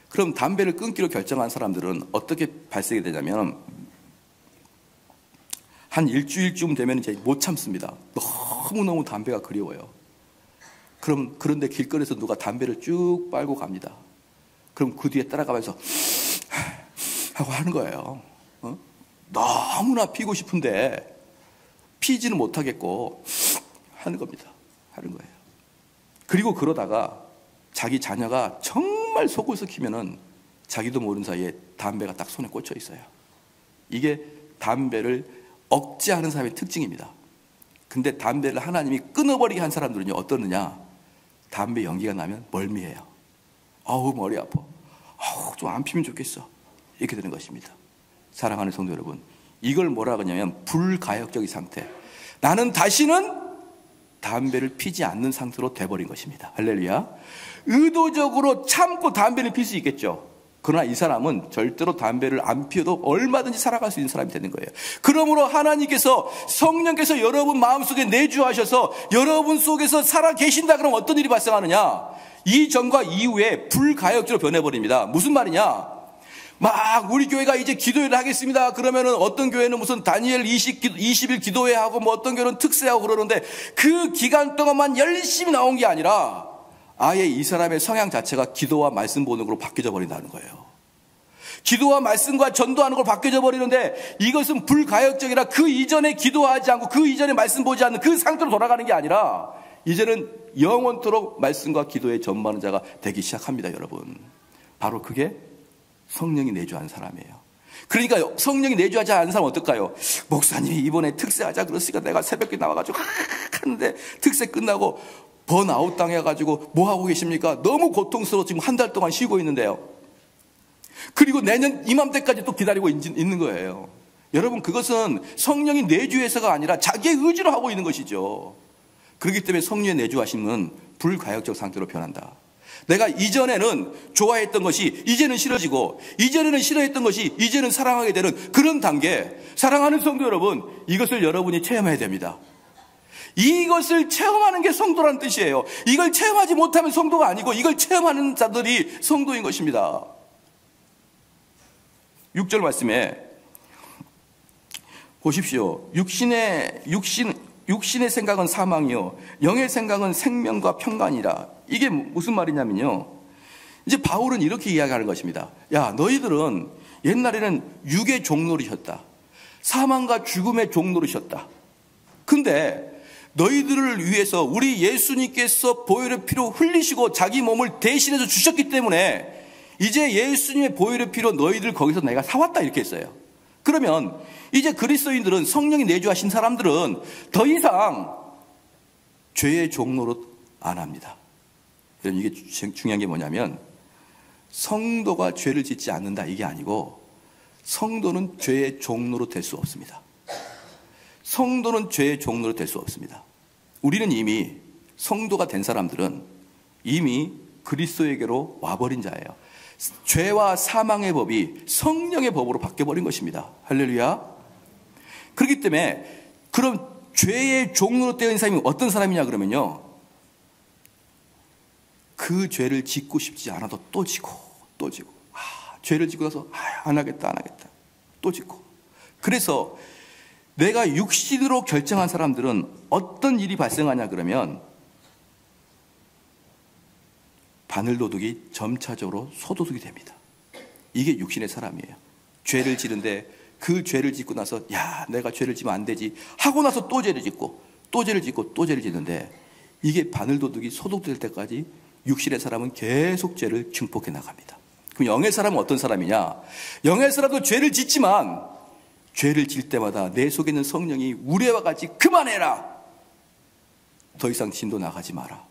그럼 담배를 끊기로 결정한 사람들은 어떻게 발생이 되냐면 한 일주일쯤 되면 이제 못 참습니다. 너무너무 담배가 그리워요. 그런데 길거리에서 누가 담배를 쭉 빨고 갑니다. 그럼 그 뒤에 따라가면서 하고 하는 거예요. 너무나 피고 싶은데 피지는 못하겠고 하는 겁니다. 하는 거예요. 그리고 그러다가 자기 자녀가 정말 속을 썩히면은 자기도 모르는 사이에 담배가 딱 손에 꽂혀 있어요. 이게 담배를 억제하는 사람의 특징입니다. 근데 담배를 하나님이 끊어버리게 한 사람들은요 어떻느냐? 담배 연기가 나면 멀미해요. 아우 머리 아파. 아우 좀 안 피면 좋겠어. 이렇게 되는 것입니다. 사랑하는 성도 여러분, 이걸 뭐라 그러냐면 불가역적인 상태. 나는 다시는 담배를 피지 않는 상태로 돼버린 것입니다. 할렐루야. 의도적으로 참고 담배를 필 수 있겠죠. 그러나 이 사람은 절대로 담배를 안 피워도 얼마든지 살아갈 수 있는 사람이 되는 거예요. 그러므로 하나님께서 성령께서 여러분 마음속에 내주하셔서 여러분 속에서 살아 계신다 그러면 어떤 일이 발생하느냐? 이전과 이후에 불가역적으로 변해버립니다. 무슨 말이냐? 막 우리 교회가 이제 기도회를 하겠습니다. 그러면은 어떤 교회는 무슨 다니엘 20일 기도회 하고 뭐 어떤 교회는 특세하고 그러는데 그 기간 동안만 열심히 나온 게 아니라 아예 이 사람의 성향 자체가 기도와 말씀 보는 걸로 바뀌어져 버린다는 거예요. 기도와 말씀과 전도하는 걸 바뀌어져 버리는데 이것은 불가역적이라 그 이전에 기도하지 않고 그 이전에 말씀 보지 않는 그 상태로 돌아가는 게 아니라 이제는 영원토록 말씀과 기도에 전무하는 자가 되기 시작합니다. 여러분 바로 그게 성령이 내주한 사람이에요. 그러니까 성령이 내주하지 않은 사람은 어떨까요? 목사님이 이번에 특세하자 그랬으니까 내가 새벽에 나와가지고 하는데 특세 끝나고 번아웃 당해가지고 뭐 하고 계십니까? 너무 고통스러워 지금 한 달 동안 쉬고 있는데요. 그리고 내년 이맘때까지 또 기다리고 있는 거예요. 여러분 그것은 성령이 내주해서가 아니라 자기의 의지로 하고 있는 것이죠. 그렇기 때문에 성령의 내주하심은 불가역적 상태로 변한다. 내가 이전에는 좋아했던 것이 이제는 싫어지고 이전에는 싫어했던 것이 이제는 사랑하게 되는 그런 단계. 사랑하는 성도 여러분, 이것을 여러분이 체험해야 됩니다. 이것을 체험하는 게 성도라는 뜻이에요. 이걸 체험하지 못하면 성도가 아니고 이걸 체험하는 자들이 성도인 것입니다. 6절 말씀에 보십시오. 육신의 생각은 사망이요 영의 생각은 생명과 평강이라. 이게 무슨 말이냐면요, 이제 바울은 이렇게 이야기하는 것입니다. 야, 너희들은 옛날에는 육의 종노릇이었다. 사망과 죽음의 종노릇이었다. 근데 너희들을 위해서 우리 예수님께서 보혈의 피로 흘리시고 자기 몸을 대신해서 주셨기 때문에 이제 예수님의 보혈의 피로 너희들 거기서 내가 사왔다 이렇게 했어요. 그러면 이제 그리스도인들은, 성령이 내주하신 사람들은 더 이상 죄의 종노릇 안 합니다. 여러분 이게 중요한 게 뭐냐면 성도가 죄를 짓지 않는다 이게 아니고 성도는 죄의 종노릇 될 수 없습니다. 성도는 죄의 종로로 될 수 없습니다. 우리는 이미 성도가 된 사람들은 이미 그리스도에게로 와버린 자예요. 죄와 사망의 법이 성령의 법으로 바뀌어버린 것입니다. 할렐루야. 그렇기 때문에 그럼 죄의 종로로 되어 있는 사람이 어떤 사람이냐 그러면요, 그 죄를 짓고 싶지 않아도 또 지고 또 지고, 죄를 짓고 나서 안 하겠다 또 짓고. 그래서 내가 육신으로 결정한 사람들은 어떤 일이 발생하냐 그러면 바늘도둑이 점차적으로 소도둑이 됩니다. 이게 육신의 사람이에요. 죄를 지는데 그 죄를 짓고 나서 내가 죄를 지면 안 되지 하고 나서 또 죄를 짓고 또 죄를 짓고 또 죄를 짓는데, 이게 바늘도둑이 소독될 때까지 육신의 사람은 계속 죄를 증폭해 나갑니다. 그럼 영의 사람은 어떤 사람이냐? 영의 사람도 죄를 짓지만 죄를 질 때마다 내 속에 있는 성령이 우레와 같이 그만해라, 더 이상 진도 나가지 마라,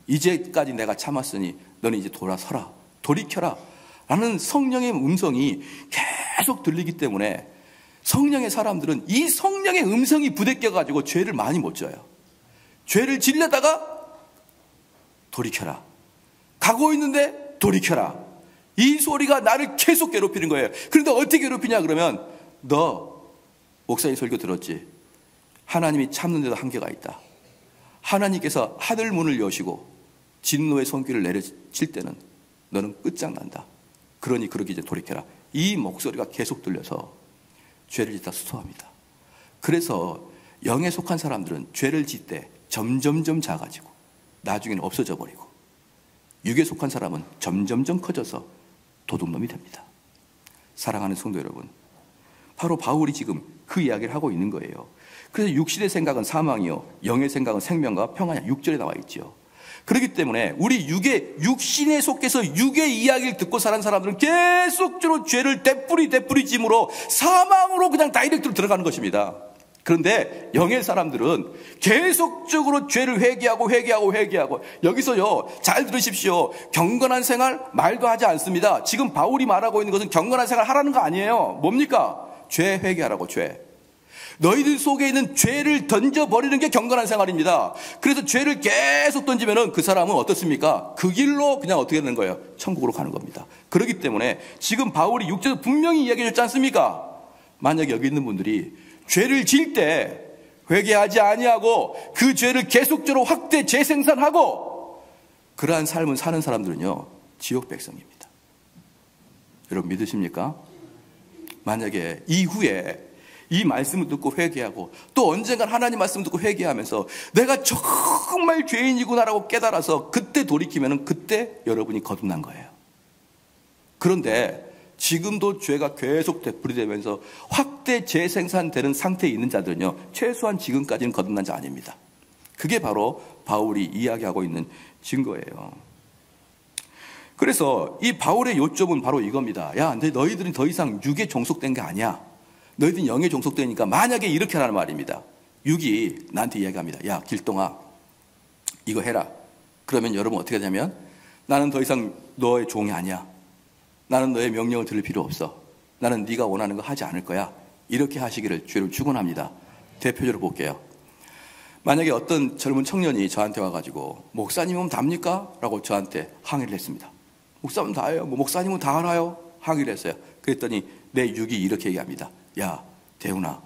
이제까지 내가 참았으니 너는 이제 돌아서라, 돌이켜라 라는 성령의 음성이 계속 들리기 때문에 성령의 사람들은 이 성령의 음성이 부대껴 가지고 죄를 많이 못 져요. 죄를 지려다가 돌이켜라, 가고 있는데 돌이켜라, 이 소리가 나를 계속 괴롭히는 거예요. 그런데 어떻게 괴롭히냐 그러면, 너 목사님 설교 들었지? 하나님이 참는 데도 한계가 있다. 하나님께서 하늘 문을 여시고 진노의 손길을 내려칠 때는 너는 끝장난다. 그러니 그러기 이제 돌이켜라. 이 목소리가 계속 들려서 죄를 짓다 수소합니다. 그래서 영에 속한 사람들은 죄를 짓때 점점점 작아지고 나중에는 없어져 버리고, 육에 속한 사람은 점점점 커져서 도둑놈이 됩니다. 사랑하는 성도 여러분, 바로 바울이 지금 그 이야기를 하고 있는 거예요. 그래서 육신의 생각은 사망이요 영의 생각은 생명과 평안이야, 6절에 나와 있죠. 그렇기 때문에 우리 육신에 속해서 육의 이야기를 듣고 사는 사람들은 계속적으로 죄를 되풀이짐으로 사망으로 그냥 다이렉트로 들어가는 것입니다. 그런데 영의 사람들은 계속적으로 죄를 회개하고 여기서요, 잘 들으십시오. 경건한 생활 말도 하지 않습니다. 지금 바울이 말하고 있는 것은 경건한 생활 하라는 거 아니에요. 뭡니까? 죄 회개하라고. 죄. 너희들 속에 있는 죄를 던져버리는 게 경건한 생활입니다. 그래서 죄를 계속 던지면은 그 사람은 어떻습니까? 그 길로 그냥 어떻게 되는 거예요? 천국으로 가는 겁니다. 그렇기 때문에 지금 바울이 6절에서 분명히 이야기해 줬지 않습니까? 만약에 여기 있는 분들이 죄를 질 때 회개하지 아니하고 그 죄를 계속적으로 확대 재생산하고 그러한 삶을 사는 사람들은요, 지옥 백성입니다. 여러분 믿으십니까? 만약에 이후에 이 말씀을 듣고 회개하고 또 언젠간 하나님 말씀을 듣고 회개하면서 내가 정말 죄인이구나라고 깨달아서 그때 돌이키면 그때 여러분이 거듭난 거예요. 그런데 지금도 죄가 계속 되풀이되면서 확대 재생산되는 상태에 있는 자들은요, 최소한 지금까지는 거듭난 자 아닙니다. 그게 바로 바울이 이야기하고 있는 증거예요. 그래서 이 바울의 요점은 바로 이겁니다. 야, 너희들은 더 이상 육에 종속된 게 아니야. 너희들은 영에 종속되니까 만약에 이렇게 하라는 말입니다. 육이 나한테 이야기합니다. 야, 길동아, 이거 해라. 그러면 여러분 어떻게 하냐면, 나는 더 이상 너의 종이 아니야. 나는 너의 명령을 들을 필요 없어. 나는 네가 원하는 거 하지 않을 거야. 이렇게 하시기를 죄를 축원합니다. 대표적으로 볼게요. 만약에 어떤 젊은 청년이 저한테 와가지고 목사님은 답니까? 라고 저한테 항의를 했습니다. 목사님은 다 해요. 목사님은 다 알아요. 항의를 했어요. 그랬더니 내 육이 이렇게 얘기합니다. 야, 대훈아,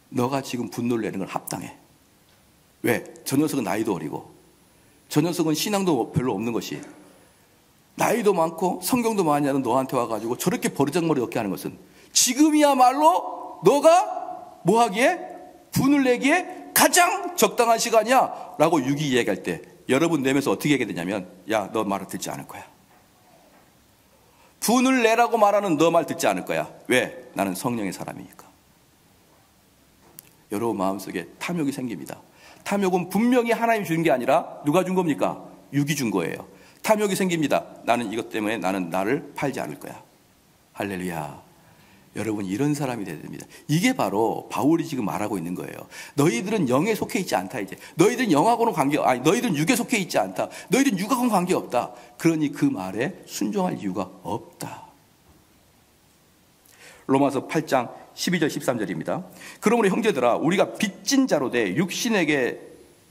너가 지금 분노를 내는 건 합당해. 왜? 저 녀석은 나이도 어리고 저 녀석은 신앙도 별로 없는 것이, 나이도 많고 성경도 많이 하는 너한테 와가지고 저렇게 버르장머리 없게 하는 것은 지금이야말로 너가 뭐하기에? 분을 내기에 가장 적당한 시간이야 라고 육이 얘기할 때 여러분 내면서 어떻게 얘기해야 되냐면, 야, 너 말을 듣지 않을 거야. 분을 내라고 말하는 너 말 듣지 않을 거야. 왜? 나는 성령의 사람이니까. 여러분 마음속에 탐욕이 생깁니다. 탐욕은 분명히 하나님이 주는 게 아니라 누가 준 겁니까? 육이 준 거예요. 탐욕이 생깁니다. 나는 이것 때문에 나는 나를 팔지 않을 거야. 할렐루야. 여러분 이런 사람이 돼야 됩니다. 이게 바로 바울이 지금 말하고 있는 거예요. 너희들은 영에 속해 있지 않다. 이제 너희들은 영하고는 너희들은 육에 속해 있지 않다. 너희들은 육하고는 관계없다. 그러니 그 말에 순종할 이유가 없다. 로마서 8장 12절 13절입니다. 그러므로 형제들아, 우리가 빚진 자로 돼 육신에게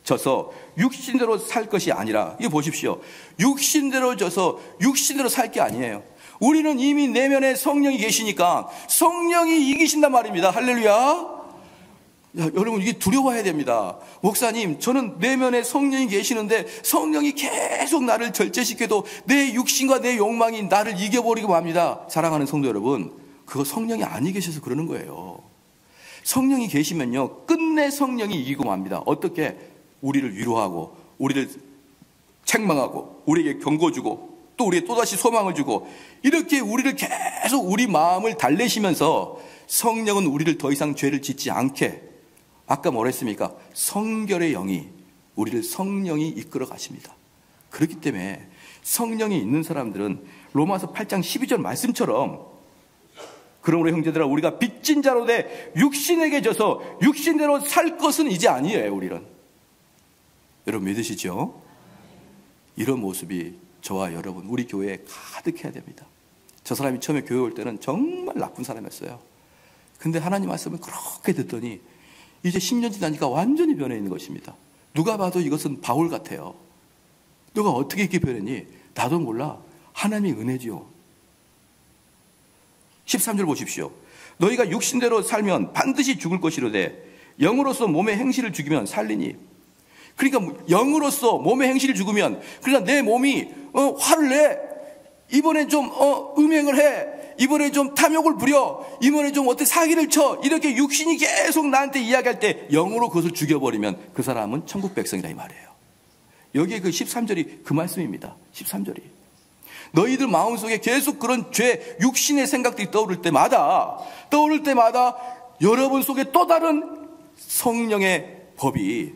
져서 육신대로 살 것이 아니라, 이거 보십시오. 육신대로 져서 육신대로 살 게 아니에요. 우리는 이미 내면에 성령이 계시니까 성령이 이기신단 말입니다. 할렐루야. 야, 여러분 이게 두려워해야 됩니다. 목사님, 저는 내면에 성령이 계시는데 성령이 계속 나를 절제시켜도 내 육신과 내 욕망이 나를 이겨버리고 맙니다. 사랑하는 성도 여러분, 그거 성령이 아니 계셔서 그러는 거예요. 성령이 계시면요, 끝내 성령이 이기고 맙니다. 어떻게? 우리를 위로하고, 우리를 책망하고, 우리에게 경고 주고, 또 우리에게 또다시 소망을 주고, 이렇게 우리를 계속 우리 마음을 달래시면서 성령은 우리를 더 이상 죄를 짓지 않게, 아까 뭐라 했습니까? 성결의 영이, 우리를 성령이 이끌어 가십니다. 그렇기 때문에 성령이 있는 사람들은 로마서 8장 12절 말씀처럼, 그러므로 형제들아, 우리가 빚진 자로 돼 육신에게 져서 육신대로 살 것은 이제 아니에요. 우리는. 여러분 믿으시죠? 이런 모습이 저와 여러분, 우리 교회에 가득해야 됩니다. 저 사람이 처음에 교회 올 때는 정말 나쁜 사람이었어요. 근데 하나님 말씀을 그렇게 듣더니 이제 10년 지나니까 완전히 변해 있는 것입니다. 누가 봐도 이것은 바울 같아요. 너가 어떻게 이렇게 변했니? 나도 몰라. 하나님의 은혜지요. 13절 보십시오. 너희가 육신대로 살면 반드시 죽을 것이로되 영으로서 몸의 행실을 죽이면 살리니. 그러니까 영으로서 몸의 행실을 죽으면, 그러니까 내 몸이 화를 내, 이번에 좀 음행을 해, 이번에 좀 탐욕을 부려, 이번에 좀 어떻게 사기를 쳐, 이렇게 육신이 계속 나한테 이야기할 때 영으로 그것을 죽여버리면 그 사람은 천국 백성이다 이 말이에요. 여기에 그 13절이 그 말씀입니다. 13절이. 너희들 마음속에 계속 그런 죄, 육신의 생각들이 떠오를 때마다 여러분 속에 또 다른 성령의 법이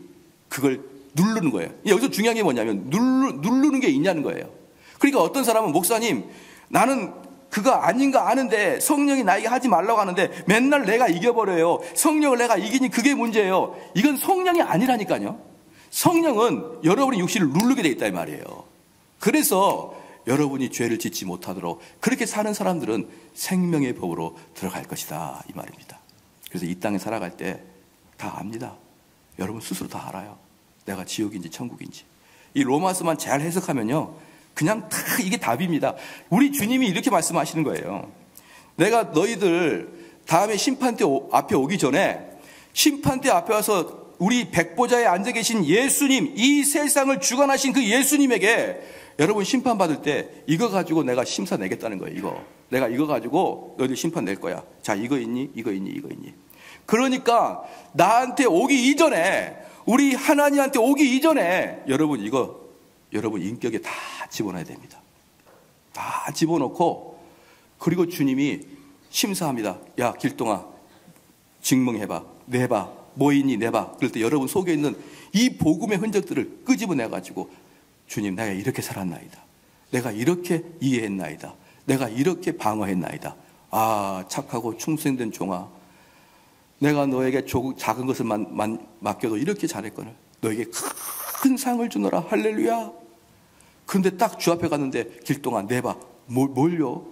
그걸 누르는 거예요. 여기서 중요한 게 뭐냐면 누르는 게 있냐는 거예요. 그러니까 어떤 사람은, 목사님, 나는 그거 아닌가 아는데 성령이 나에게 하지 말라고 하는데 맨날 내가 이겨버려요. 성령을 내가 이기니 그게 문제예요. 이건 성령이 아니라니까요. 성령은 여러분의 육신을 누르게 돼 있다 이 말이에요. 그래서 여러분이 죄를 짓지 못하도록 그렇게 사는 사람들은 생명의 법으로 들어갈 것이다 이 말입니다. 그래서 이 땅에 살아갈 때 다 압니다. 여러분 스스로 다 알아요. 내가 지옥인지 천국인지. 이 로마서만 잘 해석하면요, 그냥 다 이게 답입니다. 우리 주님이 이렇게 말씀하시는 거예요. 내가 너희들 다음에 심판대 앞에 오기 전에 심판대 앞에 와서 우리 백보자에 앉아 계신 예수님, 이 세상을 주관하신 그 예수님에게 여러분 심판받을 때 이거 가지고 내가 심사 내겠다는 거예요. 이거. 내가 이거 가지고 너희들 심판 낼 거야. 자, 이거 있니? 이거 있니? 이거 있니? 그러니까 나한테 오기 이전에, 우리 하나님한테 오기 이전에 여러분 인격에 다 집어넣어야 됩니다. 다 집어넣고, 그리고 주님이 심사합니다. 야, 길동아, 증명해봐. 내봐. 뭐 있니? 내봐. 그럴 때 여러분 속에 있는 이 복음의 흔적들을 끄집어내가지고, 주님, 내가 이렇게 살았나이다. 내가 이렇게 이해했나이다. 내가 이렇게 방어했나이다. 아, 착하고 충성된 종아, 내가 너에게 작은 것을 맡겨도 이렇게 잘했거늘. 너에게 큰 상을 주노라. 할렐루야. 그런데 딱 주 앞에 갔는데, 길동아, 내봐. 뭘요?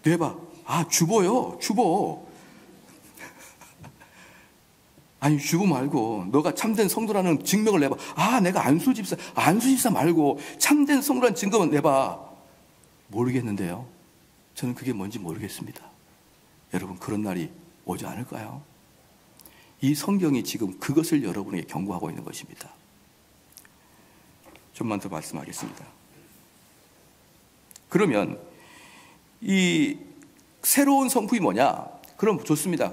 내봐. 아, 주보요. 주보. 아니, 주보 말고 너가 참된 성도라는 증명을 내봐. 아, 내가 안수집사 말고 참된 성도라는 증거만 내봐. 모르겠는데요. 저는 그게 뭔지 모르겠습니다. 여러분, 그런 날이 오지 않을까요? 이 성경이 지금 그것을 여러분에게 경고하고 있는 것입니다. 좀만 더 말씀하겠습니다. 그러면 이 새로운 성품이 뭐냐? 그럼 좋습니다.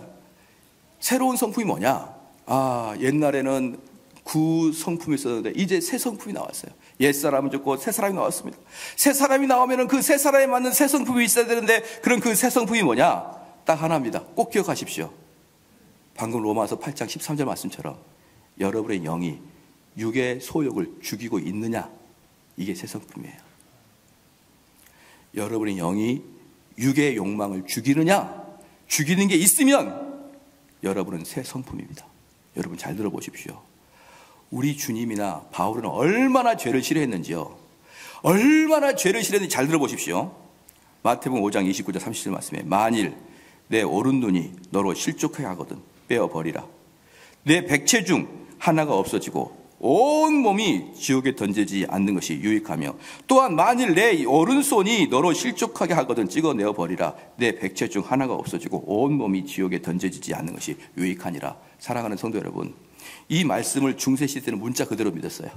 새로운 성품이 뭐냐? 아, 옛날에는 구성품이 있었는데 이제 새 성품이 나왔어요. 옛사람은 죽고 새 사람이 나왔습니다. 새 사람이 나오면 그 새 사람에 맞는 새 성품이 있어야 되는데, 그럼 그 새 성품이 뭐냐? 딱 하나입니다. 꼭 기억하십시오. 방금 로마서 8장 13절 말씀처럼 여러분의 영이 육의 소욕을 죽이고 있느냐? 이게 새 성품이에요. 여러분의 영이 육의 욕망을 죽이느냐? 죽이는 게 있으면 여러분은 새 성품입니다. 여러분 잘 들어보십시오. 우리 주님이나 바울은 얼마나 죄를 싫어했는지요. 얼마나 죄를 싫어했는지 잘 들어보십시오. 마태복음 5장 29절 30절 말씀에, 만일 내 오른눈이 너로 실족하게 하거든 빼어버리라. 내 백체 중 하나가 없어지고 온 몸이 지옥에 던지지 않는 것이 유익하며, 또한 만일 내 오른손이 너로 실족하게 하거든 찍어내어 버리라. 내 백체 중 하나가 없어지고 온 몸이 지옥에 던져지지 않는 것이 유익하니라. 사랑하는 성도 여러분, 이 말씀을 중세시대 때는 문자 그대로 믿었어요.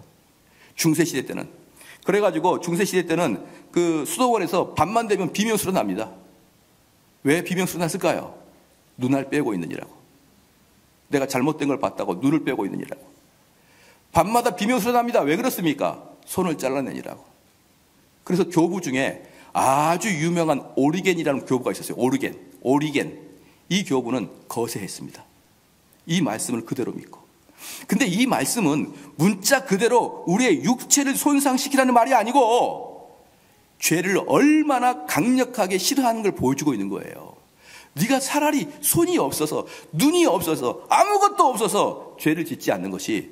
중세시대 때는. 그래가지고 중세시대 때는 그 수도원에서 밤만 되면 비명소리 납니다. 왜 비명소리 났을까요? 눈알 빼고 있느니라고. 내가 잘못된 걸 봤다고 눈을 빼고 있느니라고. 밤마다 비명소리 납니다. 왜 그렇습니까? 손을 잘라내니라고. 그래서 교부 중에 아주 유명한 오리겐이라는 교부가 있었어요. 오리겐. 이 교부는 거세했습니다. 이 말씀을 그대로 믿고. 근데 이 말씀은 문자 그대로 우리의 육체를 손상시키라는 말이 아니고 죄를 얼마나 강력하게 싫어하는 걸 보여주고 있는 거예요. 네가 차라리 손이 없어서 눈이 없어서 아무것도 없어서 죄를 짓지 않는 것이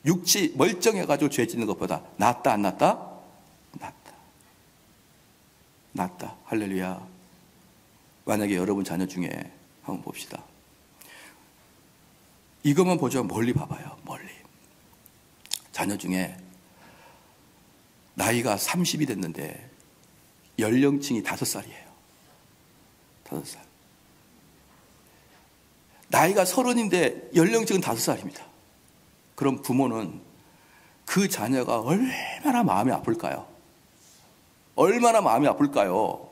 육체 멀쩡해가지고 죄 짓는 것보다 낫다 안 낫다? 낫다. 할렐루야. 만약에 여러분 자녀 중에 한번 봅시다. 이것만 보죠. 멀리 봐봐요. 멀리. 자녀 중에 나이가 30이 됐는데 연령층이 5살이에요. 5살. 나이가 30인데 연령층은 5살입니다. 그럼 부모는 그 자녀가 얼마나 마음이 아플까요? 얼마나 마음이 아플까요?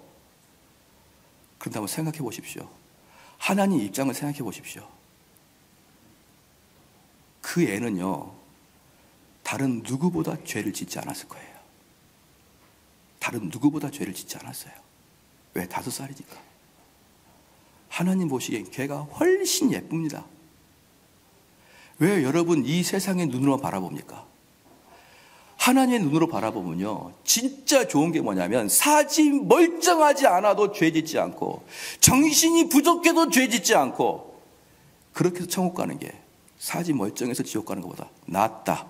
그런데 한번 생각해 보십시오. 하나님 입장을 생각해 보십시오. 그 애는요, 다른 누구보다 죄를 짓지 않았을 거예요. 다른 누구보다 죄를 짓지 않았어요. 왜? 5살이니까. 하나님 보시기엔 걔가 훨씬 예쁩니다. 왜 여러분 이 세상의 눈으로 바라봅니까? 하나님의 눈으로 바라보면요, 진짜 좋은 게 뭐냐면 사지 멀쩡하지 않아도 죄 짓지 않고 정신이 부족해도 죄 짓지 않고 그렇게 해서 천국 가는 게 사지 멀쩡해서 지옥 가는 것보다 낫다.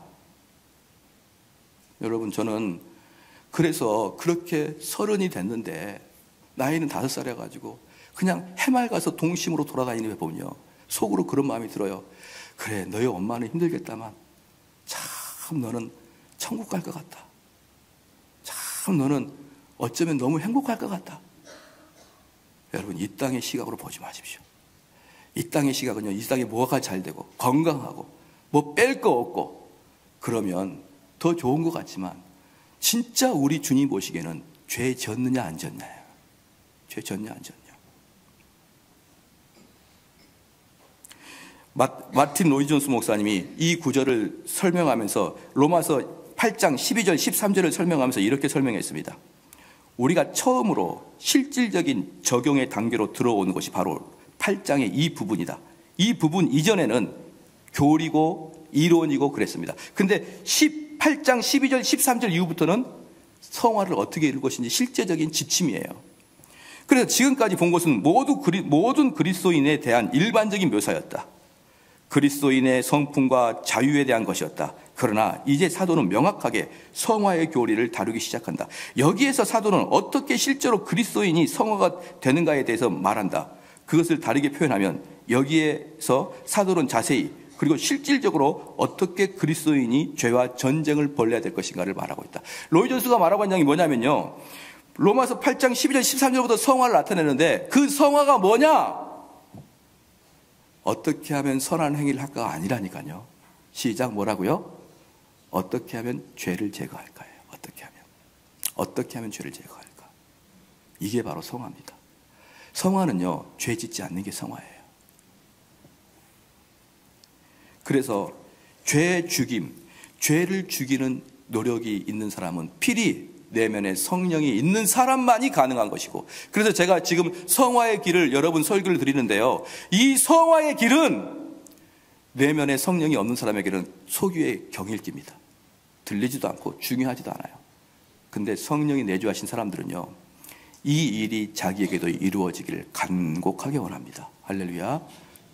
여러분, 저는 그래서 그렇게 30이 됐는데 나이는 5살이어가지고 그냥 해맑아서 동심으로 돌아다니는 걸 보면요, 속으로 그런 마음이 들어요. 그래, 너희 엄마는 힘들겠다만 참 너는 천국 갈 것 같다. 참 너는 어쩌면 너무 행복할 것 같다. 여러분, 이 땅의 시각으로 보지 마십시오. 이 땅의 시각은요, 이 땅에 뭐가 잘 되고 건강하고 뭐 뺄 거 없고 그러면 더 좋은 것 같지만 진짜 우리 주님 보시기에는 죄 졌느냐 안 졌냐요. 죄 졌냐 안 졌냐. 마틴 로이 존스 목사님이 이 구절을 설명하면서 로마서 8장 12절 13절을 설명하면서 이렇게 설명했습니다. 우리가 처음으로 실질적인 적용의 단계로 들어오는 것이 바로 8장의 이 부분이다. 이 부분 이전에는 교리고 이론이고 그랬습니다. 근데 8장 12절 13절 이후부터는 성화를 어떻게 이룰 것인지 실제적인 지침이에요. 그래서 지금까지 본 것은 모든 그리스도인에 대한 일반적인 묘사였다. 그리스도인의 성품과 자유에 대한 것이었다. 그러나 이제 사도는 명확하게 성화의 교리를 다루기 시작한다. 여기에서 사도는 어떻게 실제로 그리스도인이 성화가 되는가에 대해서 말한다. 그것을 다르게 표현하면 여기에서 사도는 자세히 그리고 실질적으로 어떻게 그리스도인이 죄와 전쟁을 벌여야 될 것인가를 말하고 있다. 로이 존스가 말하고 있는 게 뭐냐면요, 로마서 8장 12절 13절부터 성화를 나타내는데 그 성화가 뭐냐? 어떻게 하면 선한 행위를 할까가 아니라니까요. 시작. 뭐라고요? 어떻게 하면 죄를 제거할까요? 어떻게 하면 죄를 제거할까? 이게 바로 성화입니다. 성화는요, 죄 짓지 않는 게 성화예요. 그래서 죄 죽임, 죄를 죽이는 노력이 있는 사람은 필히 내면에 성령이 있는 사람만이 가능한 것이고, 그래서 제가 지금 성화의 길을 여러분 설교를 드리는데요, 이 성화의 길은 내면에 성령이 없는 사람에게는 소규의 경일기입니다. 들리지도 않고 중요하지도 않아요. 근데 성령이 내주하신 사람들은요, 이 일이 자기에게도 이루어지기를 간곡하게 원합니다. 할렐루야.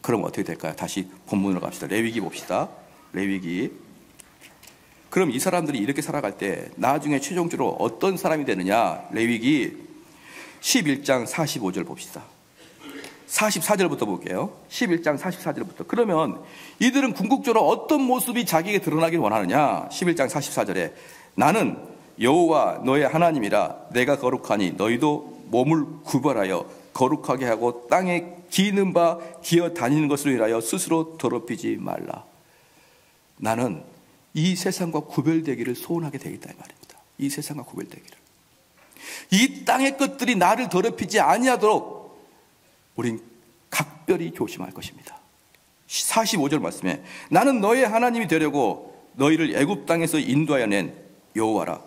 그럼 어떻게 될까요? 다시 본문으로 갑시다. 레위기 봅시다. 레위기. 그럼 이 사람들이 이렇게 살아갈 때 나중에 최종적으로 어떤 사람이 되느냐? 레위기 11장 45절 봅시다. 44절부터 볼게요. 11장 44절부터. 그러면 이들은 궁극적으로 어떤 모습이 자기에게 드러나길 원하느냐? 11장 44절에 나는 여호와 너의 하나님이라 내가 거룩하니 너희도 몸을 구별하여 거룩하게 하고 땅에 기는 바 기어 다니는 것으로 인하여 스스로 더럽히지 말라. 나는 이 세상과 구별되기를 소원하게 되겠다 이 말입니다. 이 세상과 구별되기를. 이 땅의 것들이 나를 더럽히지 아니하도록 우린 각별히 조심할 것입니다. 45절 말씀에 나는 너의 하나님이 되려고 너희를 애굽 땅에서 인도하여 낸 여호와라.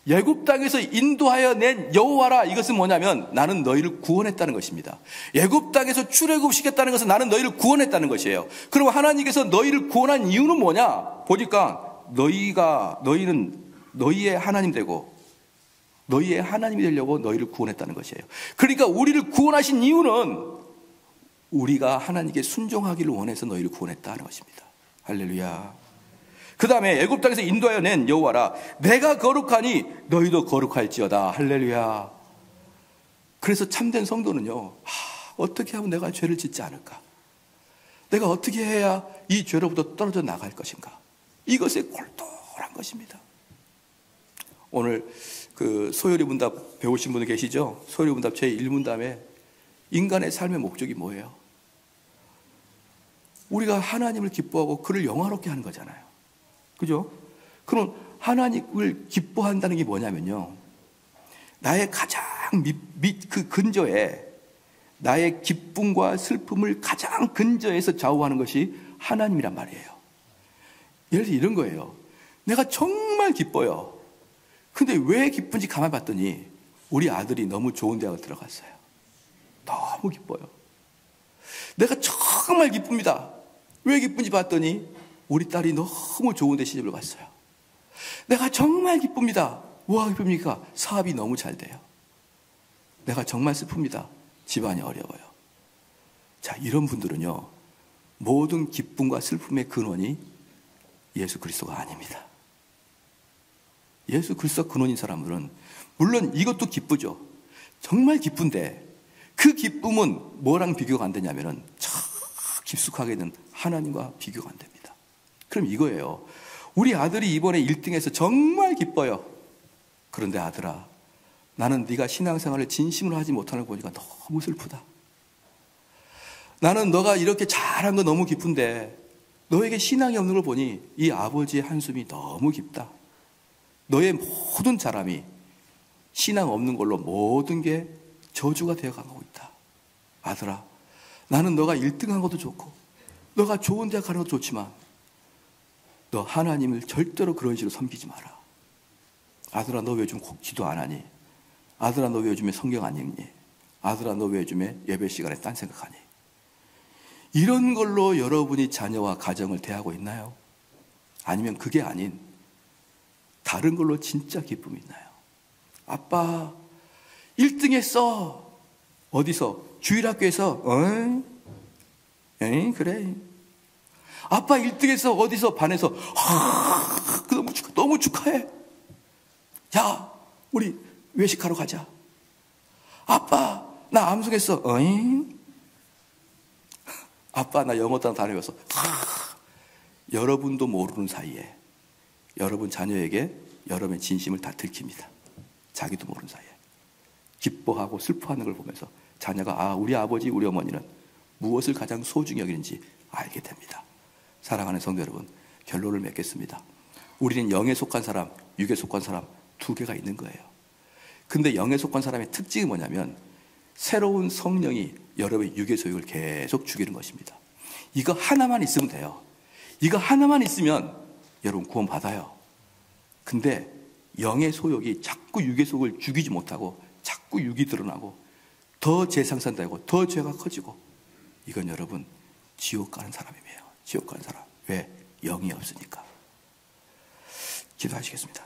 애굽 땅에서 인도하여 낸 여호와라. 이것은 뭐냐면 나는 너희를 구원했다는 것입니다. 애굽 땅에서 출애굽시켰다는 것은 나는 너희를 구원했다는 것이에요. 그럼 하나님께서 너희를 구원한 이유는 뭐냐? 보니까 너희는 너희의 하나님 되고 너희의 하나님이 되려고 너희를 구원했다는 것이에요. 그러니까 우리를 구원하신 이유는 우리가 하나님께 순종하기를 원해서 너희를 구원했다는 것입니다. 할렐루야. 그 다음에 애굽 땅에서 인도하여 낸 여호와라. 내가 거룩하니 너희도 거룩할지어다. 할렐루야. 그래서 참된 성도는요, 어떻게 하면 내가 죄를 짓지 않을까? 내가 어떻게 해야 이 죄로부터 떨어져 나갈 것인가? 이것에 골똘한 것입니다. 오늘 그 소요리 문답 배우신 분 계시죠? 소요리 문답 제1문답에 인간의 삶의 목적이 뭐예요? 우리가 하나님을 기뻐하고 그를 영화롭게 하는 거잖아요. 그죠? 그럼 하나님을 기뻐한다는 게 뭐냐면요, 나의 가장 그 근저에 나의 기쁨과 슬픔을 가장 근저에서 좌우하는 것이 하나님이란 말이에요. 예를 들어 이런 거예요. 내가 정말 기뻐요. 근데 왜 기쁜지 가만히 봤더니 우리 아들이 너무 좋은 대학을 들어갔어요. 너무 기뻐요. 내가 정말 기쁩니다. 왜 기쁜지 봤더니 우리 딸이 너무 좋은 데 시집을 갔어요. 내가 정말 기쁩니다. 뭐가 기쁩니까? 사업이 너무 잘 돼요. 내가 정말 슬픕니다. 집안이 어려워요. 자, 이런 분들은요, 모든 기쁨과 슬픔의 근원이 예수 그리스도가 아닙니다. 예수 그리스도가 근원인 사람들은 물론 이것도 기쁘죠. 정말 기쁜데 그 기쁨은 뭐랑 비교가 안 되냐면은 참 깊숙하게 있는 하나님과 비교가 안 됩니다. 그럼 이거예요. 우리 아들이 이번에 1등해서 정말 기뻐요. 그런데 아들아, 나는 네가 신앙생활을 진심으로 하지 못하는 거 보니까 너무 슬프다. 나는 너가 이렇게 잘한 거 너무 기쁜데 너에게 신앙이 없는 걸 보니 이 아버지의 한숨이 너무 깊다. 너의 모든 자람이 신앙 없는 걸로 모든 게 저주가 되어가고 있다. 아들아, 나는 너가 1등한 것도 좋고 너가 좋은 대학 가는 것도 좋지만 너 하나님을 절대로 그런 식으로 섬기지 마라. 아들아, 너 왜 요즘 기도 안 하니? 아들아, 너 왜 요즘에 성경 안 읽니? 아들아, 너 왜 요즘에 예배 시간에 딴 생각하니? 이런 걸로 여러분이 자녀와 가정을 대하고 있나요? 아니면 그게 아닌 다른 걸로 진짜 기쁨이 있나요? 아빠 1등 했어. 어디서? 주일학교에서? 에이, 그래. 아빠 1등 했어. 어디서? 반에서. 너무 축하해. 야, 우리 외식하러 가자. 아빠, 나 암송했어. 아빠, 나 영어단 다녀왔어. 여러분도 모르는 사이에 여러분 자녀에게 여러분의 진심을 다 들킵니다. 자기도 모르는 사이에. 기뻐하고 슬퍼하는 걸 보면서 자녀가 우리 아버지, 우리 어머니는 무엇을 가장 소중히 여기는지 알게 됩니다. 사랑하는 성도 여러분, 결론을 맺겠습니다. 우리는 영에 속한 사람, 육에 속한 사람 두 개가 있는 거예요. 근데 영에 속한 사람의 특징이 뭐냐면 새로운 성령이 여러분의 육의 소욕을 계속 죽이는 것입니다. 이거 하나만 있으면 돼요. 이거 하나만 있으면 여러분 구원 받아요. 근데 영의 소욕이 자꾸 육의 소욕을 죽이지 못하고 자꾸 육이 드러나고 더 재상산되고 더 죄가 커지고, 이건 여러분 지옥 가는 사람이에요. 지옥 가는 사람. 왜? 영이 없으니까. 기도하시겠습니다.